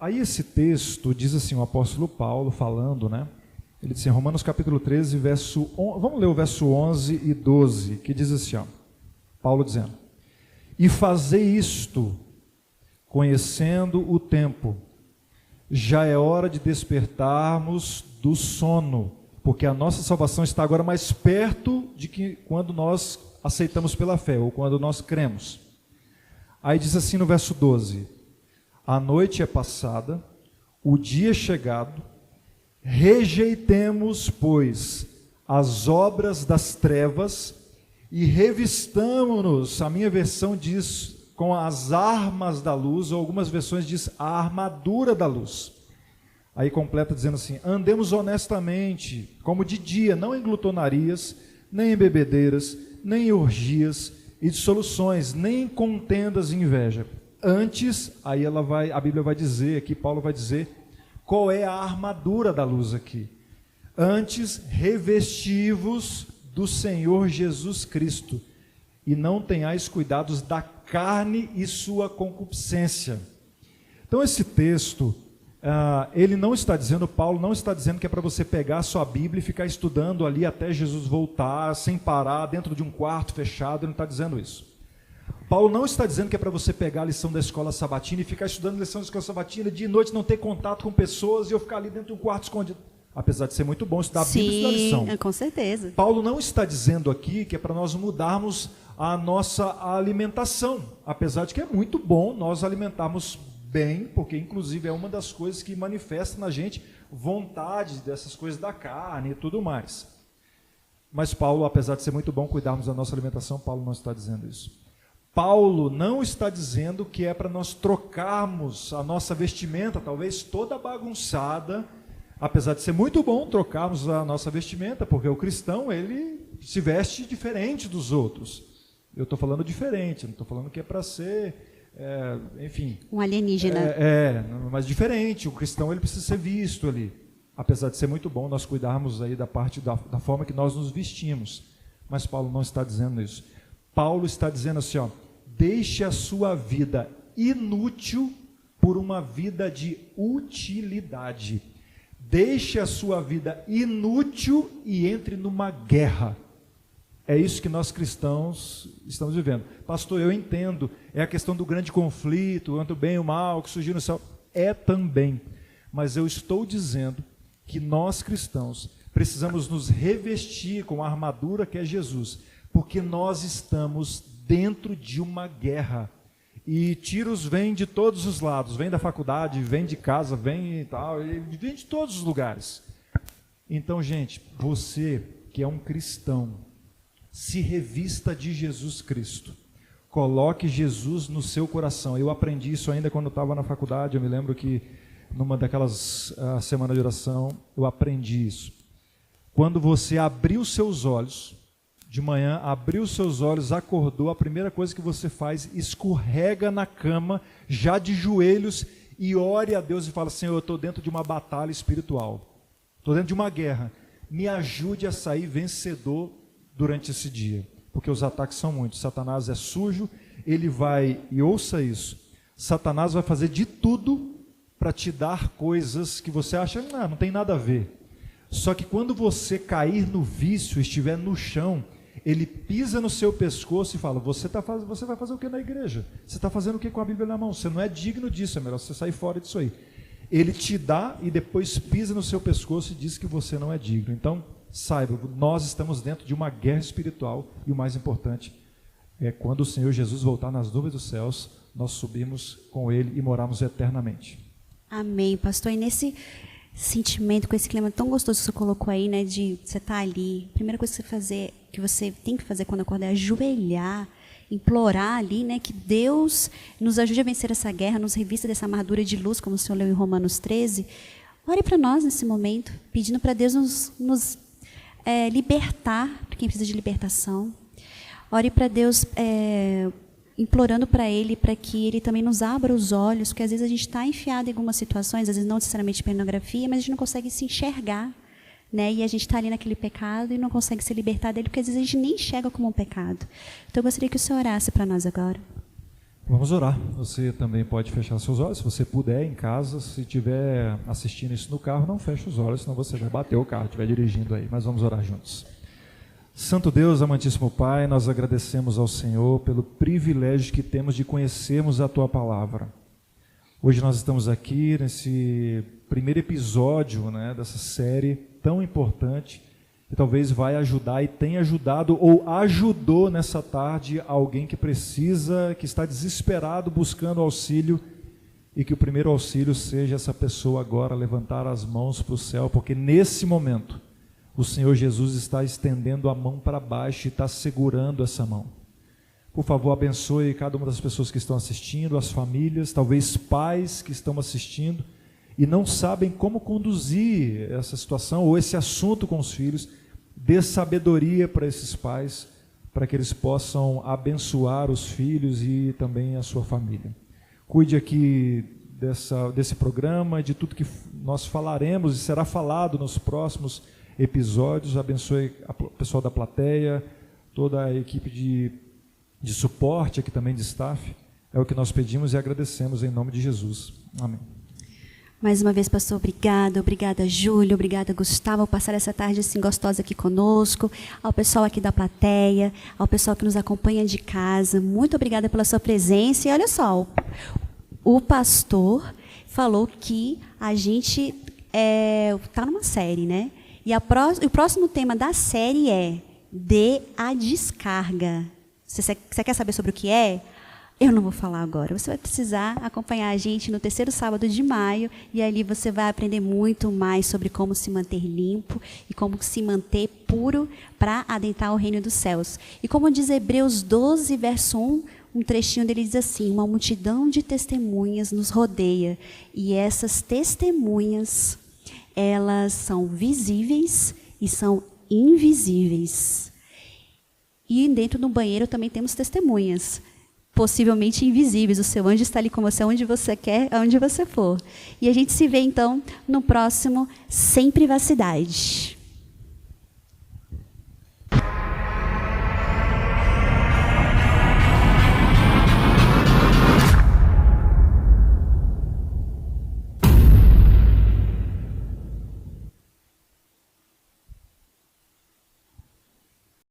Aí esse texto diz assim, o apóstolo Paulo falando, né? Ele diz assim, Romanos, capítulo 13, verso 11. Vamos ler o verso 11 e 12, que diz assim, ó, Paulo dizendo: E fazei isto, conhecendo o tempo, já é hora de despertarmos do sono, porque a nossa salvação está agora mais perto de que quando nós aceitamos pela fé, ou quando nós cremos. Aí diz assim no verso 12: A noite é passada, o dia é chegado, rejeitemos, pois, as obras das trevas e revistamo-nos, a minha versão diz, com as armas da luz, ou algumas versões diz a armadura da luz. Aí completa dizendo assim: andemos honestamente, como de dia, não em glutonarias, nem em bebedeiras, nem em orgias e dissoluções, nem em contendas e inveja. Antes, aí a Bíblia vai dizer, aqui Paulo vai dizer, qual é a armadura da luz aqui. Antes, revesti-vos do Senhor Jesus Cristo, e não tenhais cuidados da carne e sua concupiscência. Então esse texto, ele não está dizendo, Paulo não está dizendo que é para você pegar a sua Bíblia e ficar estudando ali até Jesus voltar, sem parar, dentro de um quarto fechado. Ele não está dizendo isso. Paulo não está dizendo que é para você pegar a lição da escola sabatina e ficar estudando a lição da escola sabatina de noite, não ter contato com pessoas e eu ficar ali dentro de um quarto escondido. Apesar de ser muito bom estudar a Bíblia e estudar a lição. Sim, com certeza. Paulo não está dizendo aqui que é para nós mudarmos a nossa alimentação, apesar de que é muito bom nós alimentarmos bem, porque inclusive é uma das coisas que manifesta na gente vontade dessas coisas da carne e tudo mais. Mas Paulo, apesar de ser muito bom cuidarmos da nossa alimentação, Paulo não está dizendo isso. Paulo não está dizendo que é para nós trocarmos a nossa vestimenta, talvez toda bagunçada, apesar de ser muito bom trocarmos a nossa vestimenta, porque o cristão, ele se veste diferente dos outros. Eu estou falando diferente, não estou falando que é para ser, enfim... Um alienígena. Mas diferente, o cristão ele precisa ser visto ali. Apesar de ser muito bom nós cuidarmos aí da parte da forma que nós nos vestimos. Mas Paulo não está dizendo isso. Paulo está dizendo assim, ó, deixe a sua vida inútil por uma vida de utilidade. Deixe a sua vida inútil e entre numa guerra. É isso que nós cristãos estamos vivendo. Pastor, eu entendo, é a questão do grande conflito, entre o bem e o mal, que surgiu no céu. É também. Mas eu estou dizendo que nós cristãos precisamos nos revestir com a armadura que é Jesus, porque nós estamos dentro de uma guerra. E tiros vêm de todos os lados, vem da faculdade, vem de casa, vem e tal, vem de todos os lugares. Então, gente, você que é um cristão, se revista de Jesus Cristo. Coloque Jesus no seu coração. Eu aprendi isso ainda quando eu estava na faculdade. Eu me lembro que numa daquelas semanas de oração, eu aprendi isso. Quando você abrir os seus olhos, de manhã, abriu os seus olhos, acordou, a primeira coisa que você faz, escorrega na cama, já de joelhos, e ore a Deus e fala: Senhor, eu estou dentro de uma batalha espiritual, estou dentro de uma guerra, me ajude a sair vencedor durante esse dia, porque os ataques são muitos. Satanás é sujo, ele vai, e ouça isso, Satanás vai fazer de tudo para te dar coisas que você acha, não tem nada a ver. Só que quando você cair no vício, estiver no chão, ele pisa no seu pescoço e fala: você vai fazer o que na igreja? Você está fazendo o que com a Bíblia na mão? Você não é digno disso, é melhor você sair fora disso aí. Ele te dá e depois pisa no seu pescoço e diz que você não é digno. Então, saiba, nós estamos dentro de uma guerra espiritual, e o mais importante é quando o Senhor Jesus voltar nas nuvens dos céus, nós subimos com Ele e moramos eternamente. Amém, pastor. E nesse sentimento, com esse clima tão gostoso que você colocou aí, né, de você estar ali, a primeira coisa que você tem que fazer quando acordar é ajoelhar, implorar ali, né, que Deus nos ajude a vencer essa guerra, nos revista dessa armadura de luz, como o Senhor leu em Romanos 13. Ore para nós nesse momento, pedindo para Deus nos libertar, para quem precisa de libertação. Ore para Deus, implorando para Ele, para que Ele também nos abra os olhos, porque às vezes a gente está enfiado em algumas situações, às vezes não necessariamente pornografia, mas a gente não consegue se enxergar, né? E a gente está ali naquele pecado e não consegue se libertar dele, porque às vezes a gente nem enxerga como um pecado. Então eu gostaria que o Senhor orasse para nós agora. Vamos orar. Você também pode fechar seus olhos, se você puder, em casa. Se estiver assistindo isso no carro, não feche os olhos, senão você vai bater o carro, estiver dirigindo aí. Mas vamos orar juntos. Santo Deus, amantíssimo Pai, nós agradecemos ao Senhor pelo privilégio que temos de conhecermos a Tua Palavra. Hoje nós estamos aqui nesse primeiro episódio, né, dessa série tão importante, que talvez vai ajudar e tenha ajudado ou ajudou nessa tarde alguém que precisa, que está desesperado buscando auxílio, e que o primeiro auxílio seja essa pessoa agora levantar as mãos para o céu, porque nesse momento o Senhor Jesus está estendendo a mão para baixo e está segurando essa mão. Por favor, abençoe cada uma das pessoas que estão assistindo, as famílias, talvez pais que estão assistindo e não sabem como conduzir essa situação ou esse assunto com os filhos. Dê sabedoria para esses pais, para que eles possam abençoar os filhos e também a sua família. Cuide aqui desse programa, de tudo que nós falaremos e será falado nos próximos episódios. Abençoe o pessoal da plateia, toda a equipe de suporte aqui também de staff. É o que nós pedimos e agradecemos em nome de Jesus. Amém. Mais uma vez, pastor, obrigada, Júlio, obrigada, Gustavo, por passar essa tarde assim gostosa aqui conosco, ao pessoal aqui da plateia, ao pessoal que nos acompanha de casa, muito obrigada pela sua presença. E olha só, o pastor falou que a gente está numa série, né? E o próximo tema da série é Dê a Descarga. Você quer saber sobre o que é? Eu não vou falar agora. Você vai precisar acompanhar a gente no 3º sábado de maio, e ali você vai aprender muito mais sobre como se manter limpo e como se manter puro para adentrar o reino dos céus. E como diz Hebreus 12, verso 1, um trechinho dele diz assim: uma multidão de testemunhas nos rodeia, e essas testemunhas, elas são visíveis e são invisíveis. E dentro do banheiro também temos testemunhas, possivelmente invisíveis. O seu anjo está ali com você, onde você quer, aonde você for. E a gente se vê, então, no próximo Sem Privacidade.